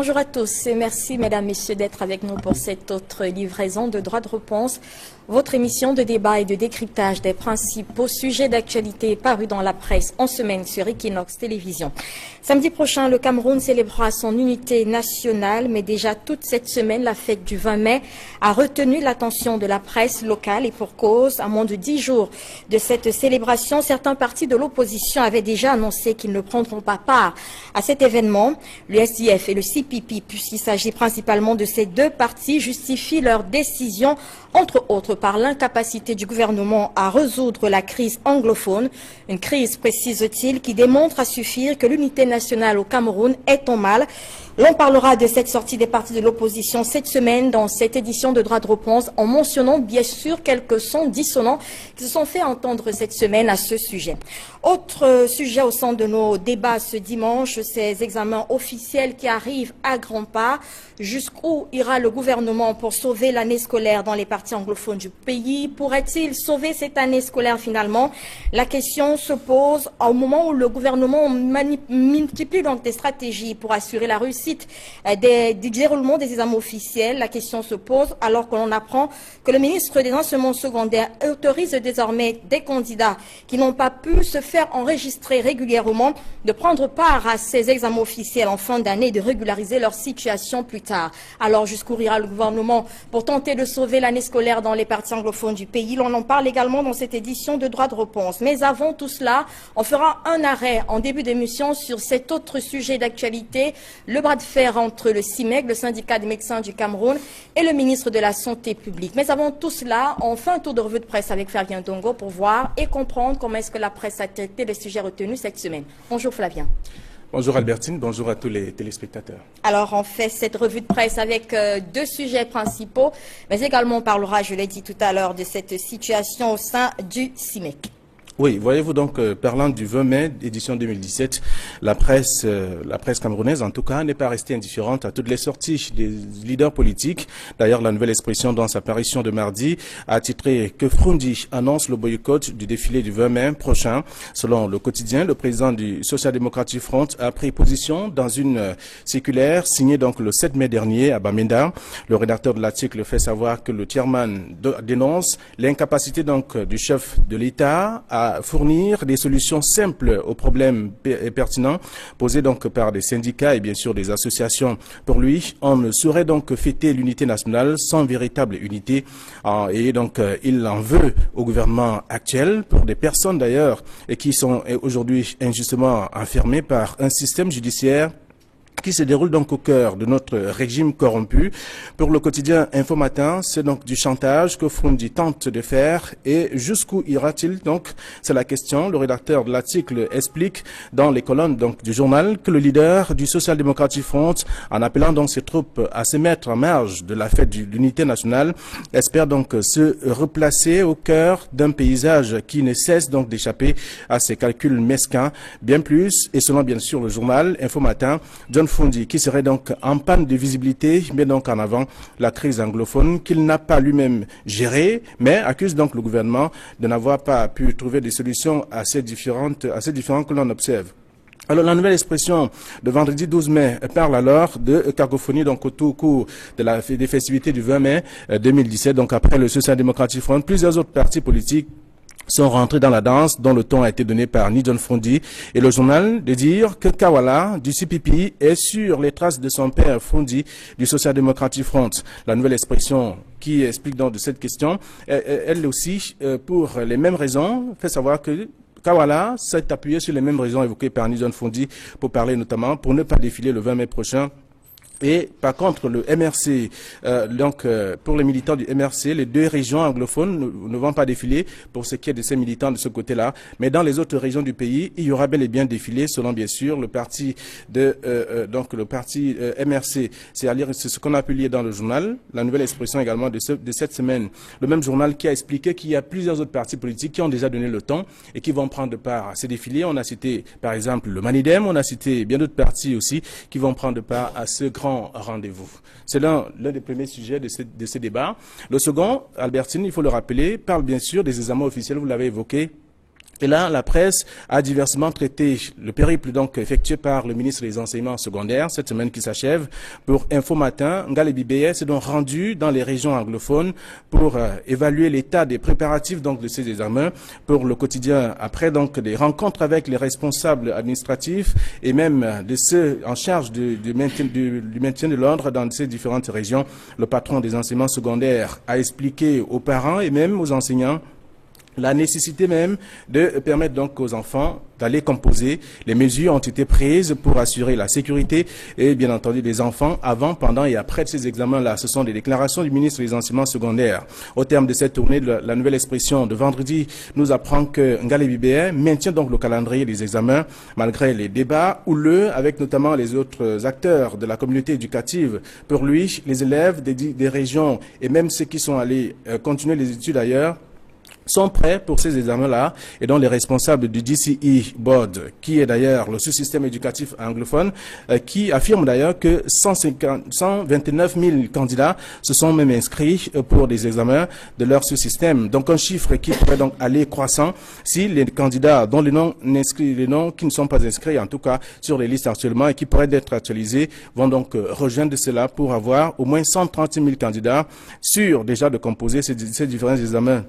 Bonjour à tous et merci mesdames, messieurs d'être avec nous pour cette autre livraison de Droit de réponse, votre émission de débat et de décryptage des principaux sujets d'actualité parus dans la presse en semaine sur Equinox Télévision. Samedi prochain, le Cameroun célébrera son unité nationale, mais déjà toute cette semaine, la fête du 20 mai a retenu l'attention de la presse locale et pour cause, à moins de 10 jours de cette célébration, certains partis de l'opposition avaient déjà annoncé qu'ils ne prendront pas part à cet événement. Le SDF et le CPP, puisqu'il s'agit principalement de ces deux partis, justifient leur décision, entre autres par l'incapacité du gouvernement à résoudre la crise anglophone, une crise, précise-t-il, qui démontre à suffire que l'unité nationale au Cameroun est en mal. L'on parlera de cette sortie des partis de l'opposition cette semaine dans cette édition de Droit de réponse en mentionnant bien sûr quelques sons dissonants qui se sont fait entendre cette semaine à ce sujet. Autre sujet au centre de nos débats ce dimanche, ces examens officiels qui arrivent à grands pas. Jusqu'où ira le gouvernement pour sauver l'année scolaire dans les parties anglophones du pays? Pourrait-il sauver cette année scolaire finalement? La question se pose au moment où le gouvernement multiplie donc des stratégies pour assurer la réussite du déroulement des examens officiels. La question se pose alors que l'on apprend que le ministre des Enseignements secondaires autorise désormais des candidats qui n'ont pas pu se faire enregistrer régulièrement de prendre part à ces examens officiels en fin d'année et de régulariser leur situation plus tard. Alors jusqu'où ira le gouvernement pour tenter de sauver l'année scolaire dans les parties anglophones du pays? L'on en parle également dans cette édition de Droit de réponse. Mais avant tout cela, on fera un arrêt en début d'émission sur cet autre sujet d'actualité, le bras de fer entre le CIMEC, le syndicat des médecins du Cameroun, et le ministre de la Santé publique. Mais avant tout cela, on fait un tour de revue de presse avec Flavien Dongo pour voir et comprendre comment est-ce que la presse a traité les sujets retenus cette semaine. Bonjour Flavien. Bonjour Albertine, bonjour à tous les téléspectateurs. Alors on fait cette revue de presse avec deux sujets principaux, mais également on parlera, je l'ai dit tout à l'heure, de cette situation au sein du CIMEC. Oui, voyez-vous donc, parlant du 20 mai, édition 2017, la presse camerounaise, en tout cas, n'est pas restée indifférente à toutes les sorties des leaders politiques. D'ailleurs, la nouvelle expression dans sa parution de mardi a titré que Frundi annonce le boycott du défilé du 20 mai prochain. Selon le quotidien, le président du Social Democratic Front a pris position dans une circulaire signée donc le 7 mai dernier à Bamenda. Le rédacteur de l'article fait savoir que le chairman dénonce l'incapacité donc du chef de l'État à fournir des solutions simples aux problèmes pertinents posés donc par des syndicats et bien sûr des associations. Pour lui, on ne saurait donc fêter l'unité nationale sans véritable unité. Et donc, il en veut au gouvernement actuel, pour des personnes d'ailleurs, et qui sont aujourd'hui injustement enfermées par un système judiciaire qui se déroule donc au cœur de notre régime corrompu. Pour le quotidien Info Matin, c'est donc du chantage que Frundi tente de faire et jusqu'où ira-t-il donc? C'est la question. Le rédacteur de l'article explique dans les colonnes donc du journal que le leader du Social Democratic Front, en appelant donc ses troupes à se mettre en marge de la fête de l'unité nationale, espère donc se replacer au cœur d'un paysage qui ne cesse donc d'échapper à ses calculs mesquins. Bien plus, et selon bien sûr le journal Info Matin, John Frundi, qui serait donc en panne de visibilité, met donc en avant la crise anglophone qu'il n'a pas lui-même gérée, mais accuse donc le gouvernement de n'avoir pas pu trouver des solutions assez différentes que l'on observe. Alors, la nouvelle expression de vendredi 12 mai parle alors de cacophonie donc au cours des festivités du 20 mai 2017. Donc, après le Social Democratic Front, plusieurs autres partis politiques sont rentrés dans la danse dont le ton a été donné par John Frundi et le journal de dire que Kawala du CPP est sur les traces de son père Frundi du Social Democratic Front. La nouvelle expression qui explique donc de cette question, elle aussi, pour les mêmes raisons, fait savoir que Kawala s'est appuyé sur les mêmes raisons évoquées par John Frundi pour parler notamment pour ne pas défiler le 20 mai prochain. Et par contre, le MRC, pour les militants du MRC, les deux régions anglophones ne vont pas défiler pour ce qui est de ces militants de ce côté-là. Mais dans les autres régions du pays, il y aura bel et bien défilé, selon bien sûr le parti MRC. C'est ce qu'on a publié dans le journal. La nouvelle expression également de cette semaine. Le même journal qui a expliqué qu'il y a plusieurs autres partis politiques qui ont déjà donné le ton et qui vont prendre part à ces défilés. On a cité, par exemple, le Manidem. On a cité bien d'autres partis aussi qui vont prendre part à ce grand rendez-vous. C'est l'un des premiers sujets de ces débats. Le second, Albertine, il faut le rappeler, parle bien sûr des examens officiels, vous l'avez évoqué, Et là, la presse a diversement traité le périple donc effectué par le ministre des Enseignements secondaires cette semaine qui s'achève. Pour Info Matin, Ngalebi Beye s'est donc rendu dans les régions anglophones pour évaluer l'état des préparatifs donc de ces examens pour le quotidien. Après donc des rencontres avec les responsables administratifs et même de ceux en charge du maintien de l'ordre dans ces différentes régions, le patron des enseignements secondaires a expliqué aux parents et même aux enseignants la nécessité même de permettre donc aux enfants d'aller composer. Les mesures ont été prises pour assurer la sécurité et bien entendu des enfants avant, pendant et après ces examens-là. Ce sont des déclarations du ministre des Enseignements secondaires. Au terme de cette tournée, la nouvelle expression de vendredi nous apprend que Ngalebi Beye maintient donc le calendrier des examens malgré les débats houleux avec notamment les autres acteurs de la communauté éducative. Pour lui, les élèves des régions et même ceux qui sont allés continuer les études ailleurs sont prêts pour ces examens-là et dont les responsables du DCE Board, qui est d'ailleurs le sous-système éducatif anglophone, qui affirme d'ailleurs que 129 000 candidats se sont même inscrits pour des examens de leur sous-système. Donc un chiffre qui pourrait donc aller croissant si les candidats dont les noms qui ne sont pas inscrits, en tout cas sur les listes actuellement et qui pourraient être actualisés, vont donc rejoindre cela pour avoir au moins 130 000 candidats sûrs déjà de composer ces différents examens.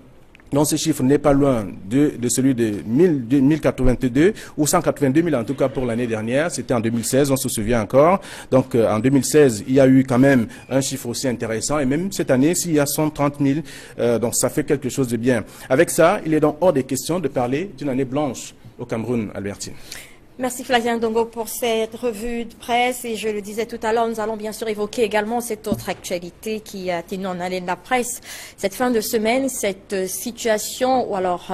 Donc ce chiffre n'est pas loin de celui de 1082 ou 182 000 en tout cas pour l'année dernière. C'était en 2016, on se souvient encore. Donc en 2016, il y a eu quand même un chiffre aussi intéressant. Et même cette année, s'il y a 130 000, donc ça fait quelque chose de bien. Avec ça, il est donc hors des questions de parler d'une année blanche au Cameroun, Albertine. Merci Flavien Ndongo pour cette revue de presse et je le disais tout à l'heure, nous allons bien sûr évoquer également cette autre actualité qui a tenu en haleine la presse cette fin de semaine, cette situation ou alors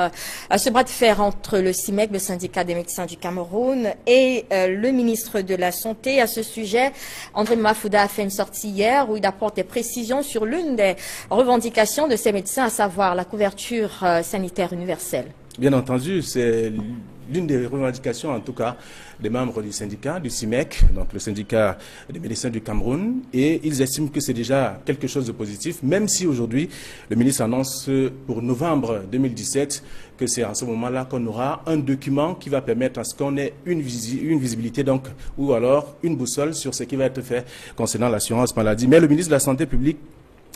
ce bras de fer entre le CIMEC, le syndicat des médecins du Cameroun et le ministre de la Santé. À ce sujet, André Mafouda a fait une sortie hier où il apporte des précisions sur l'une des revendications de ces médecins, à savoir la couverture sanitaire universelle. Bien entendu, c'est l'une des revendications, en tout cas, des membres du syndicat, du CIMEC, donc le syndicat des médecins du Cameroun, et ils estiment que c'est déjà quelque chose de positif, même si aujourd'hui, le ministre annonce pour novembre 2017 que c'est à ce moment-là qu'on aura un document qui va permettre à ce qu'on ait une visibilité, donc, ou alors une boussole sur ce qui va être fait concernant l'assurance maladie. Mais le ministre de la Santé publique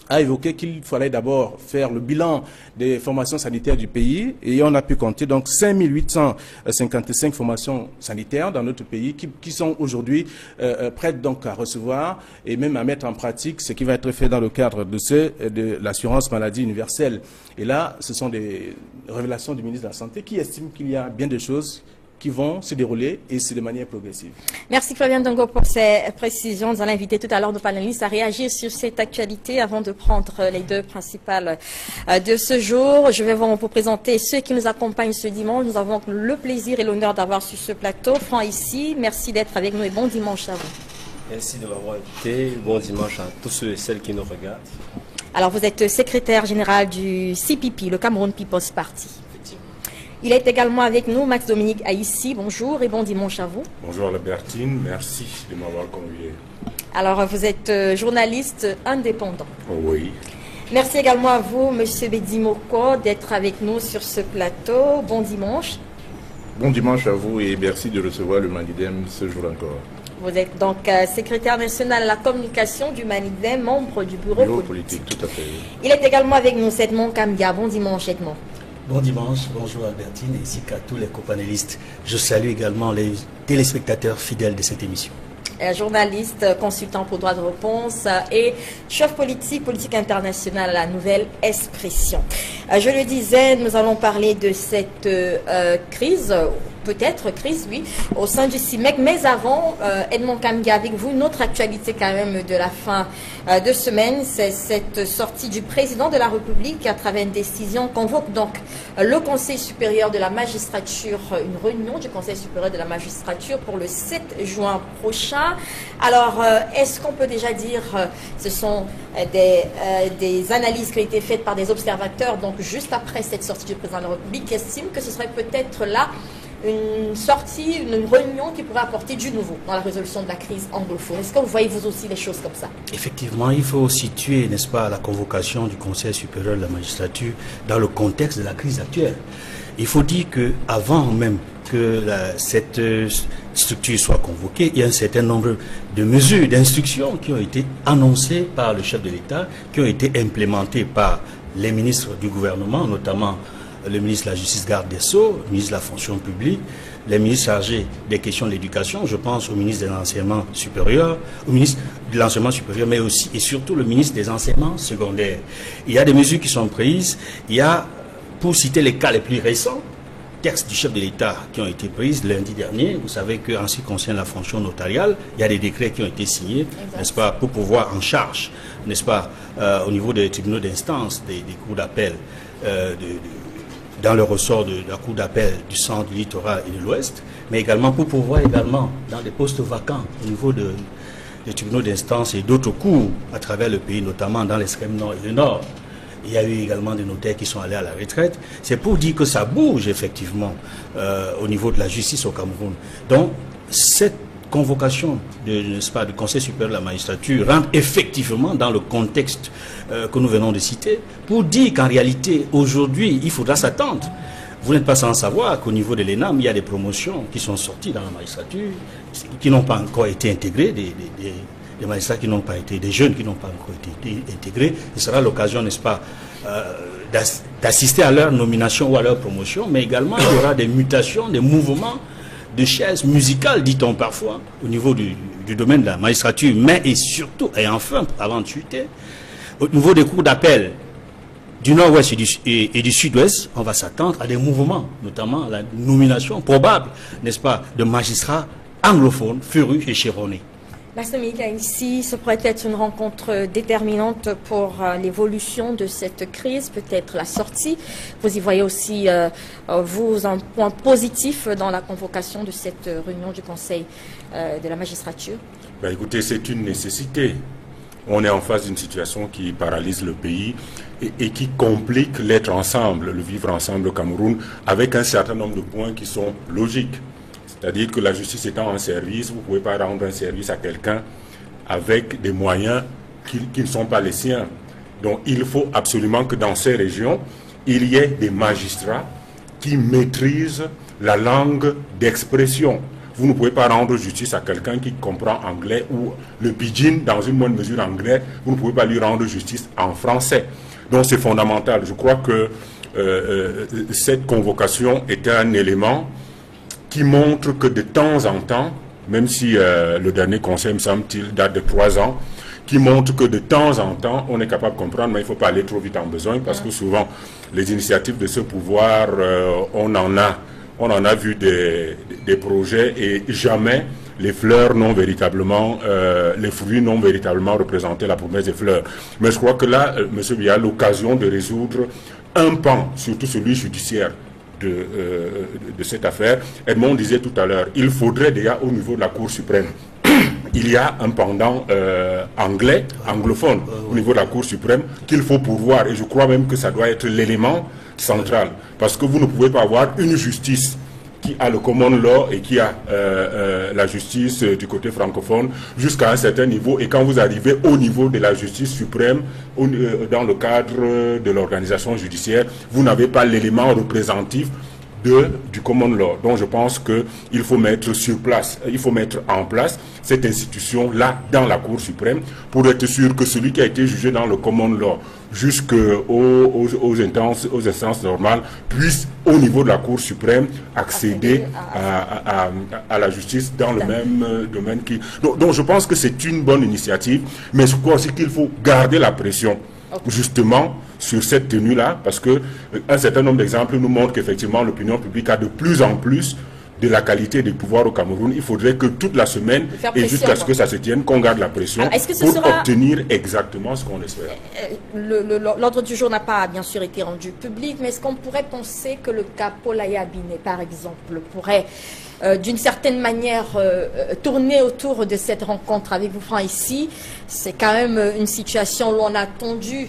a évoqué qu'il fallait d'abord faire le bilan des formations sanitaires du pays et on a pu compter donc 5855 formations sanitaires dans notre pays qui sont aujourd'hui prêtes donc à recevoir et même à mettre en pratique ce qui va être fait dans le cadre de l'assurance maladie universelle. Et là, ce sont des révélations du ministre de la Santé qui estime qu'il y a bien des choses qui vont se dérouler et c'est de manière progressive. Merci Flavien Ndongo pour ces précisions. Nous allons inviter tout à l'heure nos panélistes à réagir sur cette actualité avant de prendre les deux principales de ce jour. Je vais vous présenter ceux qui nous accompagnent ce dimanche. Nous avons le plaisir et l'honneur d'avoir sur ce plateau Franck ici. Merci d'être avec nous et bon dimanche à vous. Merci de m'avoir invité. Bon dimanche à tous ceux et celles qui nous regardent. Alors vous êtes secrétaire général du CPP, le Cameroun People's Party. Il est également avec nous, Max Dominique Aïssi. Bonjour et bon dimanche à vous. Bonjour Albertine, merci de m'avoir convié. Alors, vous êtes journaliste indépendant. Oh oui. Merci également à vous, Monsieur Bedimoko, d'être avec nous sur ce plateau. Bon dimanche. Bon dimanche à vous et merci de recevoir le Manidem ce jour encore. Vous êtes donc secrétaire national à la communication du Manidem, membre du bureau politique. Tout à fait. Il est également avec nous, Edmond Kambia. Bon dimanche, Edmond. Bon dimanche, bonjour Albertine ainsi qu'à tous les copanélistes. Je salue également les téléspectateurs fidèles de cette émission. Journaliste, consultant pour droit de réponse et chef politique internationale à la Nouvelle Expression. Je le disais, nous allons parler de cette crise, peut-être crise, oui, au sein du CIMEC. Mais avant, Edmond Kambia, avec vous, une autre actualité quand même de la fin de semaine, c'est cette sortie du président de la République à travers une décision convoque donc le Conseil supérieur de la magistrature, une réunion du Conseil supérieur de la magistrature pour le 7 juin prochain. Alors, est-ce qu'on peut déjà dire, ce sont des analyses qui ont été faites par des observateurs, donc juste après cette sortie du président de la République, qui estiment que ce serait peut-être là une sortie, une réunion qui pourrait apporter du nouveau dans la résolution de la crise anglophone. Est-ce que vous voyez vous aussi les choses comme ça? Effectivement, il faut situer, n'est-ce pas, la convocation du Conseil supérieur de la magistrature dans le contexte de la crise actuelle. Il faut dire qu'avant même que cette structure soit convoquée, il y a un certain nombre de mesures, d'instructions qui ont été annoncées par le chef de l'État, qui ont été implémentées par les ministres du gouvernement, notamment le ministre de la Justice, garde des Sceaux, le ministre de la Fonction publique, les ministres chargés des questions de l'éducation, je pense au ministre de l'enseignement supérieur, au ministre de l'enseignement supérieur, mais aussi et surtout le ministre des enseignements secondaires. Il y a des mesures qui sont prises, il y a, pour citer les cas les plus récents, textes du chef de l'État qui ont été prises lundi dernier. Vous savez qu'en ce qui concerne la fonction notariale, il y a des décrets qui ont été signés, n'est-ce pas, pour pouvoir en charge, n'est-ce pas, au niveau des tribunaux d'instance, des cours d'appel, dans le ressort de la cour d'appel du centre, du littoral et de l'Ouest, mais également pour pouvoir également dans des postes vacants au niveau des tribunaux d'instance et d'autres cours à travers le pays, notamment dans l'extrême nord et le nord. Il y a eu également des notaires qui sont allés à la retraite. C'est pour dire que ça bouge effectivement au niveau de la justice au Cameroun. Donc, cette convocation n'est-ce pas, du Conseil supérieur de la magistrature rentre effectivement dans le contexte que nous venons de citer, pour dire qu'en réalité, aujourd'hui, il faudra s'attendre. Vous n'êtes pas sans savoir qu'au niveau de l'ENAM, il y a des promotions qui sont sorties dans la magistrature, qui n'ont pas encore été intégrées, des magistrats qui n'ont pas été, des jeunes qui n'ont pas encore été intégrés. Ce sera l'occasion, n'est-ce pas, d'assister à leur nomination ou à leur promotion, mais également il y aura des mutations, des mouvements de chaises musicales, dit-on parfois, au niveau du domaine de la magistrature, mais et surtout, et enfin, avant de chuter, au niveau des cours d'appel du nord-ouest et du sud-ouest, on va s'attendre à des mouvements, notamment à la nomination probable, n'est-ce pas, de magistrats anglophones, férus et chéronnés. Ici, ce pourrait être une rencontre déterminante pour l'évolution de cette crise, peut-être la sortie. Vous y voyez aussi, vous, un point positif dans la convocation de cette réunion du Conseil de la magistrature? Écoutez, c'est une nécessité. On est en face d'une situation qui paralyse le pays et qui complique l'être ensemble, le vivre ensemble au Cameroun, avec un certain nombre de points qui sont logiques. C'est-à-dire que la justice étant en service, vous ne pouvez pas rendre un service à quelqu'un avec des moyens qui ne sont pas les siens. Donc il faut absolument que dans ces régions, il y ait des magistrats qui maîtrisent la langue d'expression. Vous ne pouvez pas rendre justice à quelqu'un qui comprend anglais ou le pidgin dans une bonne mesure anglais. Vous ne pouvez pas lui rendre justice en français. Donc c'est fondamental. Je crois que cette convocation est un élément qui montre que de temps en temps, même si le dernier conseil, me semble-t-il, date de 3 ans, qui montre que de temps en temps, on est capable de comprendre, mais il ne faut pas aller trop vite en besoin, parce que souvent, les initiatives de ce pouvoir, on en a vu des projets et jamais les fleurs n'ont véritablement, les fruits n'ont véritablement représenté la promesse des fleurs. Mais je crois que là, M. Biya a l'occasion de résoudre un pan, surtout celui judiciaire, de cette affaire. Edmond disait tout à l'heure, il faudrait déjà au niveau de la Cour suprême, il y a un pendant anglophone au niveau de la Cour suprême qu'il faut pourvoir, et je crois même que ça doit être l'élément central, parce que vous ne pouvez pas avoir une justice qui a le common law et qui a la justice du côté francophone jusqu'à un certain niveau, et quand vous arrivez au niveau de la justice suprême, dans le cadre de l'organisation judiciaire, vous n'avez pas l'élément représentatif du common law. Donc je pense qu'il faut mettre sur place, il faut mettre en place cette institution-là dans la Cour suprême pour être sûr que celui qui a été jugé dans le common law jusqu'aux instances normales puisse, au niveau de la Cour suprême, accéder à la justice dans le même domaine. Donc je pense que c'est une bonne initiative, mais je crois aussi qu'il faut garder la pression justement sur cette tenue-là, parce qu'un certain nombre d'exemples nous montrent qu'effectivement l'opinion publique a de plus en plus de la qualité des pouvoirs au Cameroun. Il faudrait que toute la semaine, et jusqu'à ce que ça se tienne, qu'on garde la pression pour obtenir exactement ce qu'on espère. L'ordre du jour n'a pas bien sûr été rendu public, mais est-ce qu'on pourrait penser que le cas Paulaya Binet, par exemple, pourrait d'une certaine manière tourner autour de cette rencontre avec vous, Franck, ici? C'est quand même une situation où on a attendu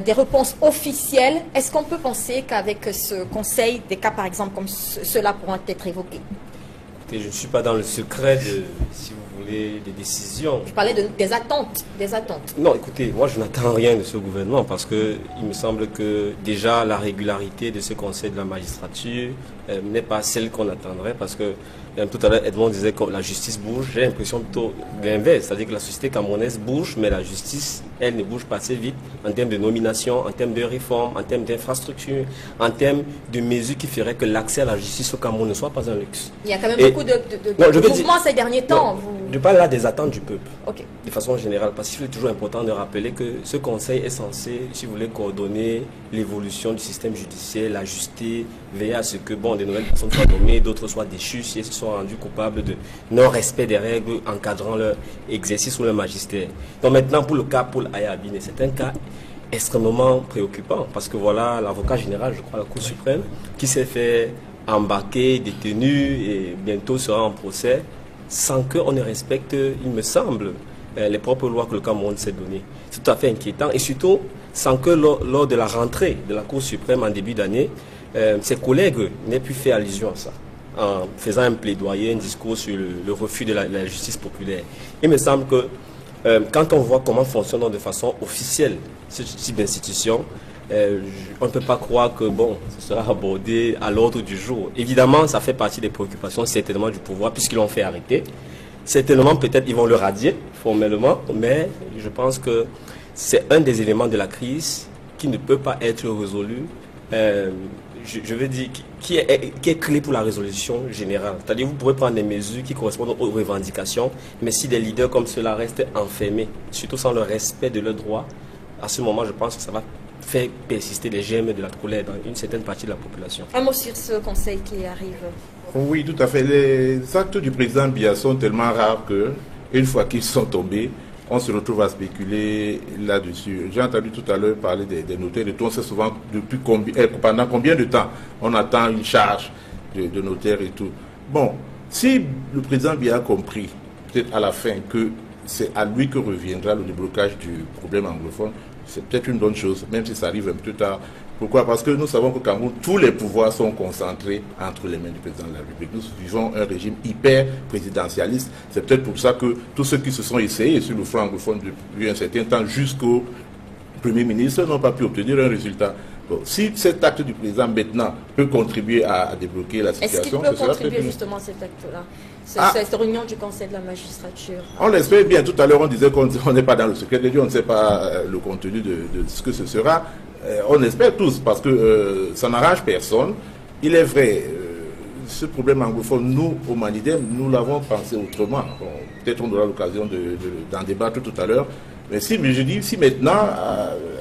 des réponses officielles. Est-ce qu'on peut penser qu'avec ce conseil, des cas par exemple comme ceux-là pourront être évoqués? Je ne suis pas dans le secret de, si vous voulez, trouver des décisions. Je parlais des attentes. Des attentes. Non, écoutez, moi je n'attends rien de ce gouvernement parce que il me semble que déjà la régularité de ce conseil de la magistrature n'est pas celle qu'on attendrait parce que tout à l'heure Edmond disait que la justice bouge. J'ai l'impression plutôt l'inverse, c'est-à-dire que la société camerounaise bouge, mais la justice, elle ne bouge pas assez vite en termes de nomination, en termes de réforme, en termes d'infrastructure, en termes de mesures qui feraient que l'accès à la justice au Cameroun ne soit pas un luxe. Il y a quand même beaucoup de mouvements ces derniers temps. Je parle là des attentes du peuple, okay. De façon générale, parce qu'il est toujours important de rappeler que ce conseil est censé, si vous voulez, coordonner l'évolution du système judiciaire, l'ajuster, veiller à ce que des nouvelles personnes soient nommées, d'autres soient déchues, si elles se sont rendues coupables de non-respect des règles encadrant leur exercice ou leur magistère. Donc maintenant, pour le cas Paul Ayabine, c'est un cas extrêmement préoccupant, parce que voilà l'avocat général, je crois, de la Cour suprême, qui s'est fait embarquer, détenu et bientôt sera en procès, sans qu'on ne respecte, il me semble, les propres lois que le Cameroun s'est données. C'est tout à fait inquiétant, et surtout sans que lors de la rentrée de la Cour suprême en début d'année, ses collègues n'aient pu faire allusion à ça, en faisant un plaidoyer, un discours sur le refus de la justice populaire. Il me semble que quand on voit comment fonctionne de façon officielle ce type d'institution, on ne peut pas croire que ce sera abordé à l'ordre du jour. Évidemment, ça fait partie des préoccupations certainement du pouvoir puisqu'ils l'ont fait arrêter. Certainement, peut-être ils vont le radier formellement, mais je pense que c'est un des éléments de la crise qui ne peut pas être résolu. Je veux dire, qui est clé pour la résolution générale. C'est-à-dire, vous pourrez prendre des mesures qui correspondent aux revendications, mais si des leaders comme ceux-là restent enfermés, surtout sans le respect de leurs droits, à ce moment, je pense que ça va faire persister les germes de la colère dans une certaine partie de la population. Un mot sur ce conseil qui arrive. Oui, tout à fait. Les actes du président Biya sont tellement rares que, une fois qu'ils sont tombés, on se retrouve à spéculer là-dessus. J'ai entendu tout à l'heure parler des notaires et tout. On sait souvent pendant combien de temps on attend une charge de notaire et tout. Bon, si le président Biya a compris, peut-être à la fin, que c'est à lui que reviendra le déblocage du problème anglophone, c'est peut-être une bonne chose, même si ça arrive un peu tard. Pourquoi? Parce que nous savons qu'au Cameroun, tous les pouvoirs sont concentrés entre les mains du président de la République. Nous vivons un régime hyper présidentialiste. C'est peut-être pour ça que tous ceux qui se sont essayés sur le front anglophone depuis un certain temps jusqu'au Premier ministre n'ont pas pu obtenir un résultat. Bon, si cet acte du président maintenant peut contribuer à débloquer la situation, est-ce qu'il peut contribuer justement à cet acte-là, cette réunion du Conseil de la magistrature? On l'espère bien. Tout à l'heure, on disait qu'on n'est pas dans le secret de Dieu, on ne sait pas le contenu de ce que ce sera. On espère tous, parce que ça n'arrange personne. Il est vrai, ce problème anglophone, nous, au Manidem, nous l'avons pensé autrement. Bon, peut-être on aura l'occasion d'en débattre tout à l'heure. Mais si maintenant,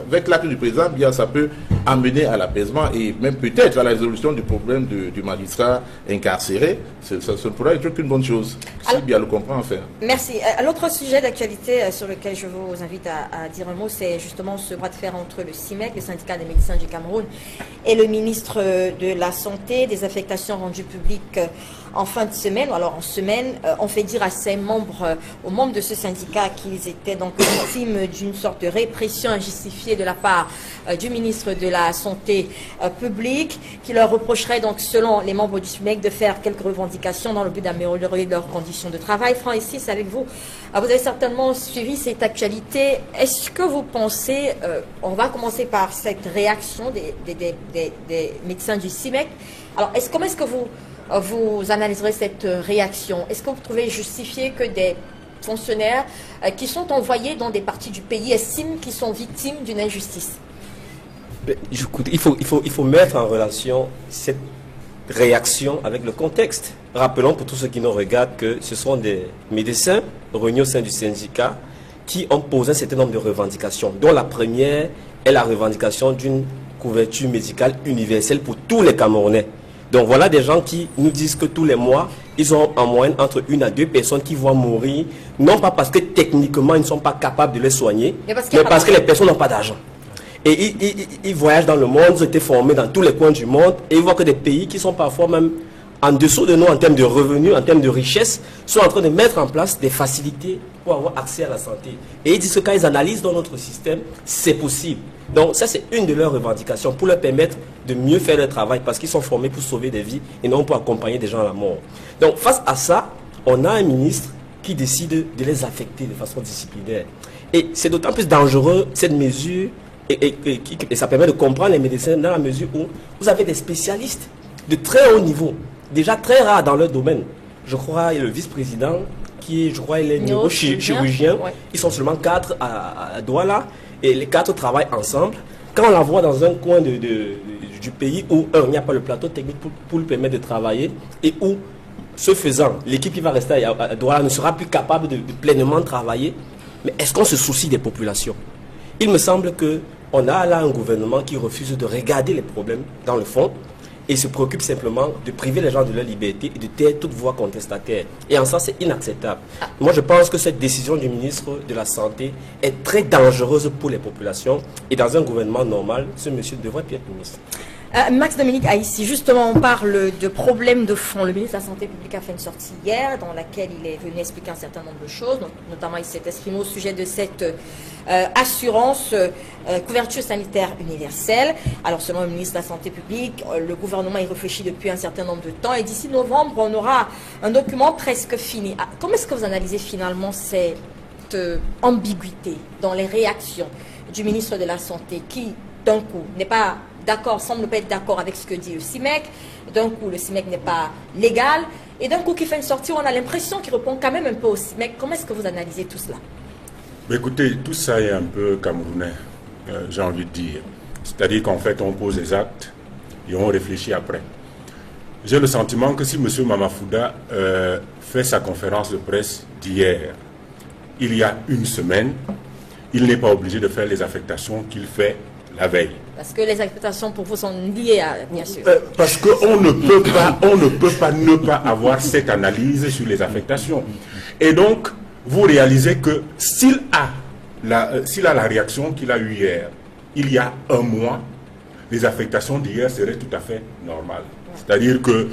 avec l'acte du président, bien, ça peut amener à l'apaisement et même peut-être à la résolution du problème du magistrat incarcéré, ça pourrait être qu'une bonne chose, si bien le comprend enfin. Merci. L'autre sujet d'actualité sur lequel je vous invite à dire un mot, c'est justement ce bras de fer entre le CIMEC, le syndicat des médecins du Cameroun, et le ministre de la Santé. Des affectations rendues publiques en fin de semaine, ou alors en semaine, on fait dire à aux membres de ce syndicat qu'ils étaient donc victimes d'une sorte de répression injustifiée de la part du ministre de la Santé publique, qui leur reprocherait donc, selon les membres du SUMEC, de faire quelques revendications dans le but d'améliorer leurs conditions de travail. Franck, ici, c'est avec vous. Vous avez certainement suivi cette actualité. Est-ce que vous pensez, on va commencer par cette réaction des médecins du SIMEC. Alors, comment est-ce que vous analyserez cette réaction? Est-ce que vous trouvez justifié que des fonctionnaires qui sont envoyés dans des parties du pays estiment qu'ils sont victimes d'une injustice? Écoute, il faut mettre en relation cette réaction avec le contexte. Rappelons pour tous ceux qui nous regardent que ce sont des médecins réunis au sein du syndicat qui ont posé un certain nombre de revendications, dont la première est la revendication d'une couverture médicale universelle pour tous les Camerounais. Donc voilà des gens qui nous disent que tous les mois, ils ont en moyenne entre 1 à 2 personnes qui vont mourir, non pas parce que techniquement ils ne sont pas capables de les soigner, mais parce que les personnes n'ont pas d'argent. Et ils voyagent dans le monde, ils ont été formés dans tous les coins du monde, et ils voient que des pays qui sont parfois même en dessous de nous en termes de revenus, en termes de richesse, sont en train de mettre en place des facilités pour avoir accès à la santé. Et ils disent que quand ils analysent dans notre système, c'est possible. Donc ça, c'est une de leurs revendications pour leur permettre de mieux faire leur travail parce qu'ils sont formés pour sauver des vies et non pour accompagner des gens à la mort. Donc face à ça, on a un ministre qui décide de les affecter de façon disciplinaire. Et c'est d'autant plus dangereux, cette mesure, et ça permet de comprendre les médecins dans la mesure où vous avez des spécialistes de très haut niveau, déjà très rares dans leur domaine. Je crois, le vice-président, qui est, je crois, il est neurochirurgien. Ouais. Ils sont seulement 4 à Douala, et les 4 travaillent ensemble. Quand on l'envoie dans un coin du pays où, il n'y a pas le plateau technique pour lui permettre de travailler, et où, ce faisant, l'équipe qui va rester à Douala ne sera plus capable de pleinement travailler, mais est-ce qu'on se soucie des populations? Il me semble qu'on a là un gouvernement qui refuse de regarder les problèmes dans le fond et se préoccupe simplement de priver les gens de leur liberté et de taire toute voix contestataire. Et en ça, c'est inacceptable. Moi, je pense que cette décision du ministre de la Santé est très dangereuse pour les populations. Et dans un gouvernement normal, ce monsieur devrait être ministre. Max Dominique Haïssi, justement, on parle de problèmes de fond. Le ministre de la Santé publique a fait une sortie hier dans laquelle il est venu expliquer un certain nombre de choses. Donc, notamment, il s'est exprimé au sujet de cette assurance couverture sanitaire universelle. Alors, selon le ministre de la Santé publique, le gouvernement y réfléchit depuis un certain nombre de temps. Et d'ici novembre, on aura un document presque fini. Comment est-ce que vous analysez finalement cette ambiguïté dans les réactions du ministre de la Santé qui, d'un coup, n'est pas d'accord, semble pas être d'accord avec ce que dit le CIMEC, d'un coup le CIMEC n'est pas légal, et d'un coup qui fait une sortie où on a l'impression qu'il répond quand même un peu au CIMEC. Comment est-ce que vous analysez tout cela? Écoutez, tout ça est un peu camerounais, j'ai envie de dire. C'est-à-dire qu'en fait on pose des actes et on réfléchit après. J'ai le sentiment que si M. Mamafouda fait sa conférence de presse d'hier, il y a une semaine, il n'est pas obligé de faire les affectations qu'il fait la veille. Parce que les affectations pour vous sont liées à, bien sûr. Parce qu'on ne peut pas ne pas avoir cette analyse sur les affectations. Et donc, vous réalisez que s'il a la réaction qu'il a eue hier, il y a un mois, les affectations d'hier seraient tout à fait normales. C'est-à-dire que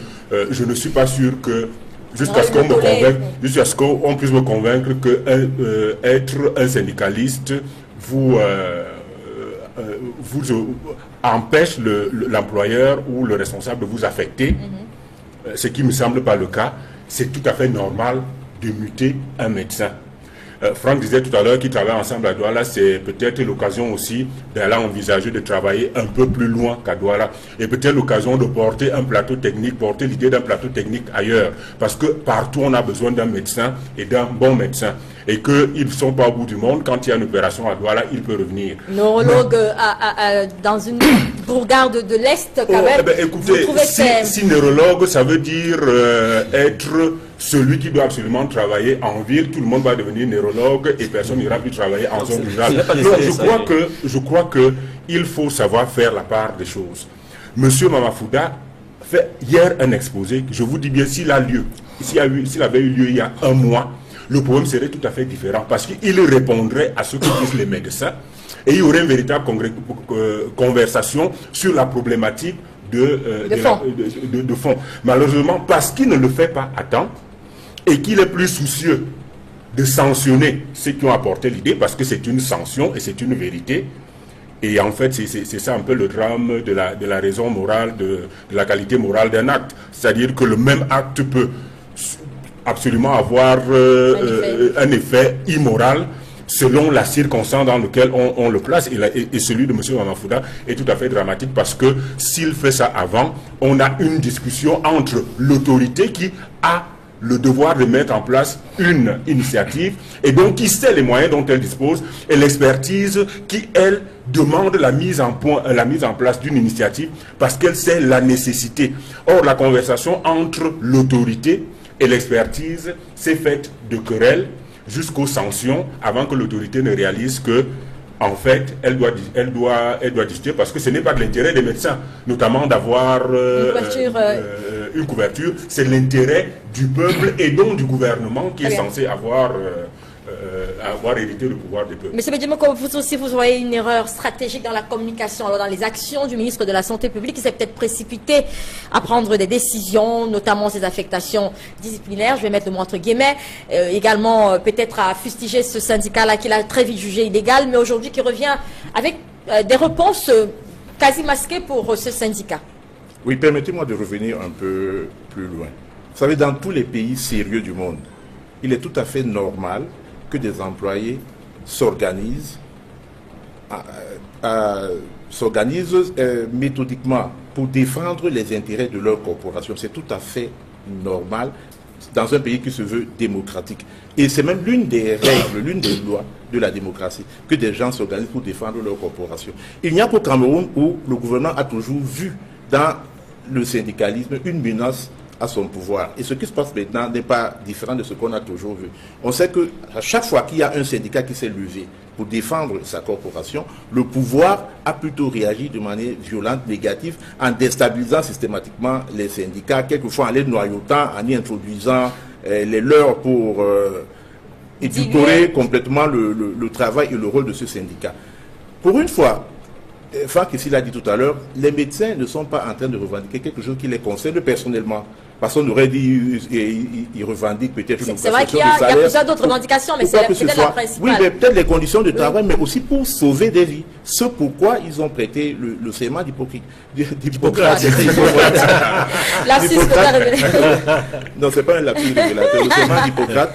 je ne suis pas sûr que jusqu'à ce qu'on me convainque, jusqu'à ce qu'on puisse me convaincre que être un syndicaliste vous empêche l'employeur ou le responsable de vous affecter, ce qui ne me semble pas le cas. C'est tout à fait normal de muter un médecin. Franck disait tout à l'heure qu'ils travaillent ensemble à Douala, c'est peut-être l'occasion aussi d'aller envisager de travailler un peu plus loin qu'à Douala. Et peut-être l'occasion de porter un plateau technique, porter l'idée d'un plateau technique ailleurs. Parce que partout on a besoin d'un médecin et d'un bon médecin. Et qu'ils ne sont pas au bout du monde, quand il y a une opération à Douala, il peut revenir. Neurologue dans une bourgade de l'Est, quand même. Écoutez, si neurologue, ça veut dire être celui qui doit absolument travailler en ville, tout le monde va devenir neurologue et personne n'ira plus travailler en zone rurale. Donc je crois que il faut savoir faire la part des choses. Monsieur Mamafouda fait hier un exposé, je vous dis bien, s'il avait eu lieu il y a un mois, le problème serait tout à fait différent parce qu'il répondrait à ce que disent les médecins et il y aurait une véritable conversation sur la problématique de fond. Malheureusement, parce qu'il ne le fait pas à temps et qu'il est plus soucieux de sanctionner ceux qui ont apporté l'idée parce que c'est une sanction et c'est une vérité. Et en fait, c'est ça un peu le drame de la raison morale, de la qualité morale d'un acte. C'est-à-dire que le même acte peut absolument avoir un effet immoral selon la circonstance dans laquelle on le place. Et celui de M. Mamafouda est tout à fait dramatique parce que s'il fait ça avant, on a une discussion entre l'autorité qui a le devoir de mettre en place une initiative et donc qui sait les moyens dont elle dispose et l'expertise qui, elle, demande la mise en place d'une initiative parce qu'elle sait la nécessité. Or, la conversation entre l'autorité et l'expertise s'est faite de querelles jusqu'aux sanctions avant que l'autorité ne réalise que, en fait, elle doit discuter parce que ce n'est pas de l'intérêt des médecins, notamment d'avoir une couverture, c'est l'intérêt du peuple et donc du gouvernement qui est censé avoir hérité le pouvoir des peuples. Monsieur Bedjimoko, vous aussi, vous voyez une erreur stratégique dans la communication, alors dans les actions du ministre de la Santé publique qui s'est peut-être précipité à prendre des décisions, notamment ces affectations disciplinaires, je vais mettre le mot entre guillemets, également peut-être à fustiger ce syndicat-là qu'il a très vite jugé illégal, mais aujourd'hui qui revient avec des réponses quasi masquées pour ce syndicat. Oui, permettez-moi de revenir un peu plus loin. Vous savez, dans tous les pays sérieux du monde, il est tout à fait normal que des employés s'organisent méthodiquement pour défendre les intérêts de leur corporation. C'est tout à fait normal dans un pays qui se veut démocratique. Et c'est même l'une des règles, l'une des lois de la démocratie, que des gens s'organisent pour défendre leur corporation. Il n'y a qu'au Cameroun où le gouvernement a toujours vu dans le syndicalisme une menace à son pouvoir. Et ce qui se passe maintenant n'est pas différent de ce qu'on a toujours vu. On sait qu'à chaque fois qu'il y a un syndicat qui s'est levé pour défendre sa corporation, le pouvoir a plutôt réagi de manière violente, négative, en déstabilisant systématiquement les syndicats, quelquefois en les noyautant, en y introduisant les leurs pour édulcorer complètement le travail et le rôle de ce syndicat. Pour une fois, Franck ici l'a dit tout à l'heure, les médecins ne sont pas en train de revendiquer quelque chose qui les concerne personnellement. Parce qu'on aurait dit ils revendiquent peut-être une augmentation de salaire. C'est vrai qu'il y a plusieurs d'autres revendications, mais c'est peut-être la principale. Oui, mais peut-être les conditions de travail, mais aussi pour sauver des vies. C'est pourquoi ils ont prêté le serment d'Hippocrate. Lapsus révélateur. Non, ce n'est pas un lapsus révélateur. Le serment d'Hippocrate.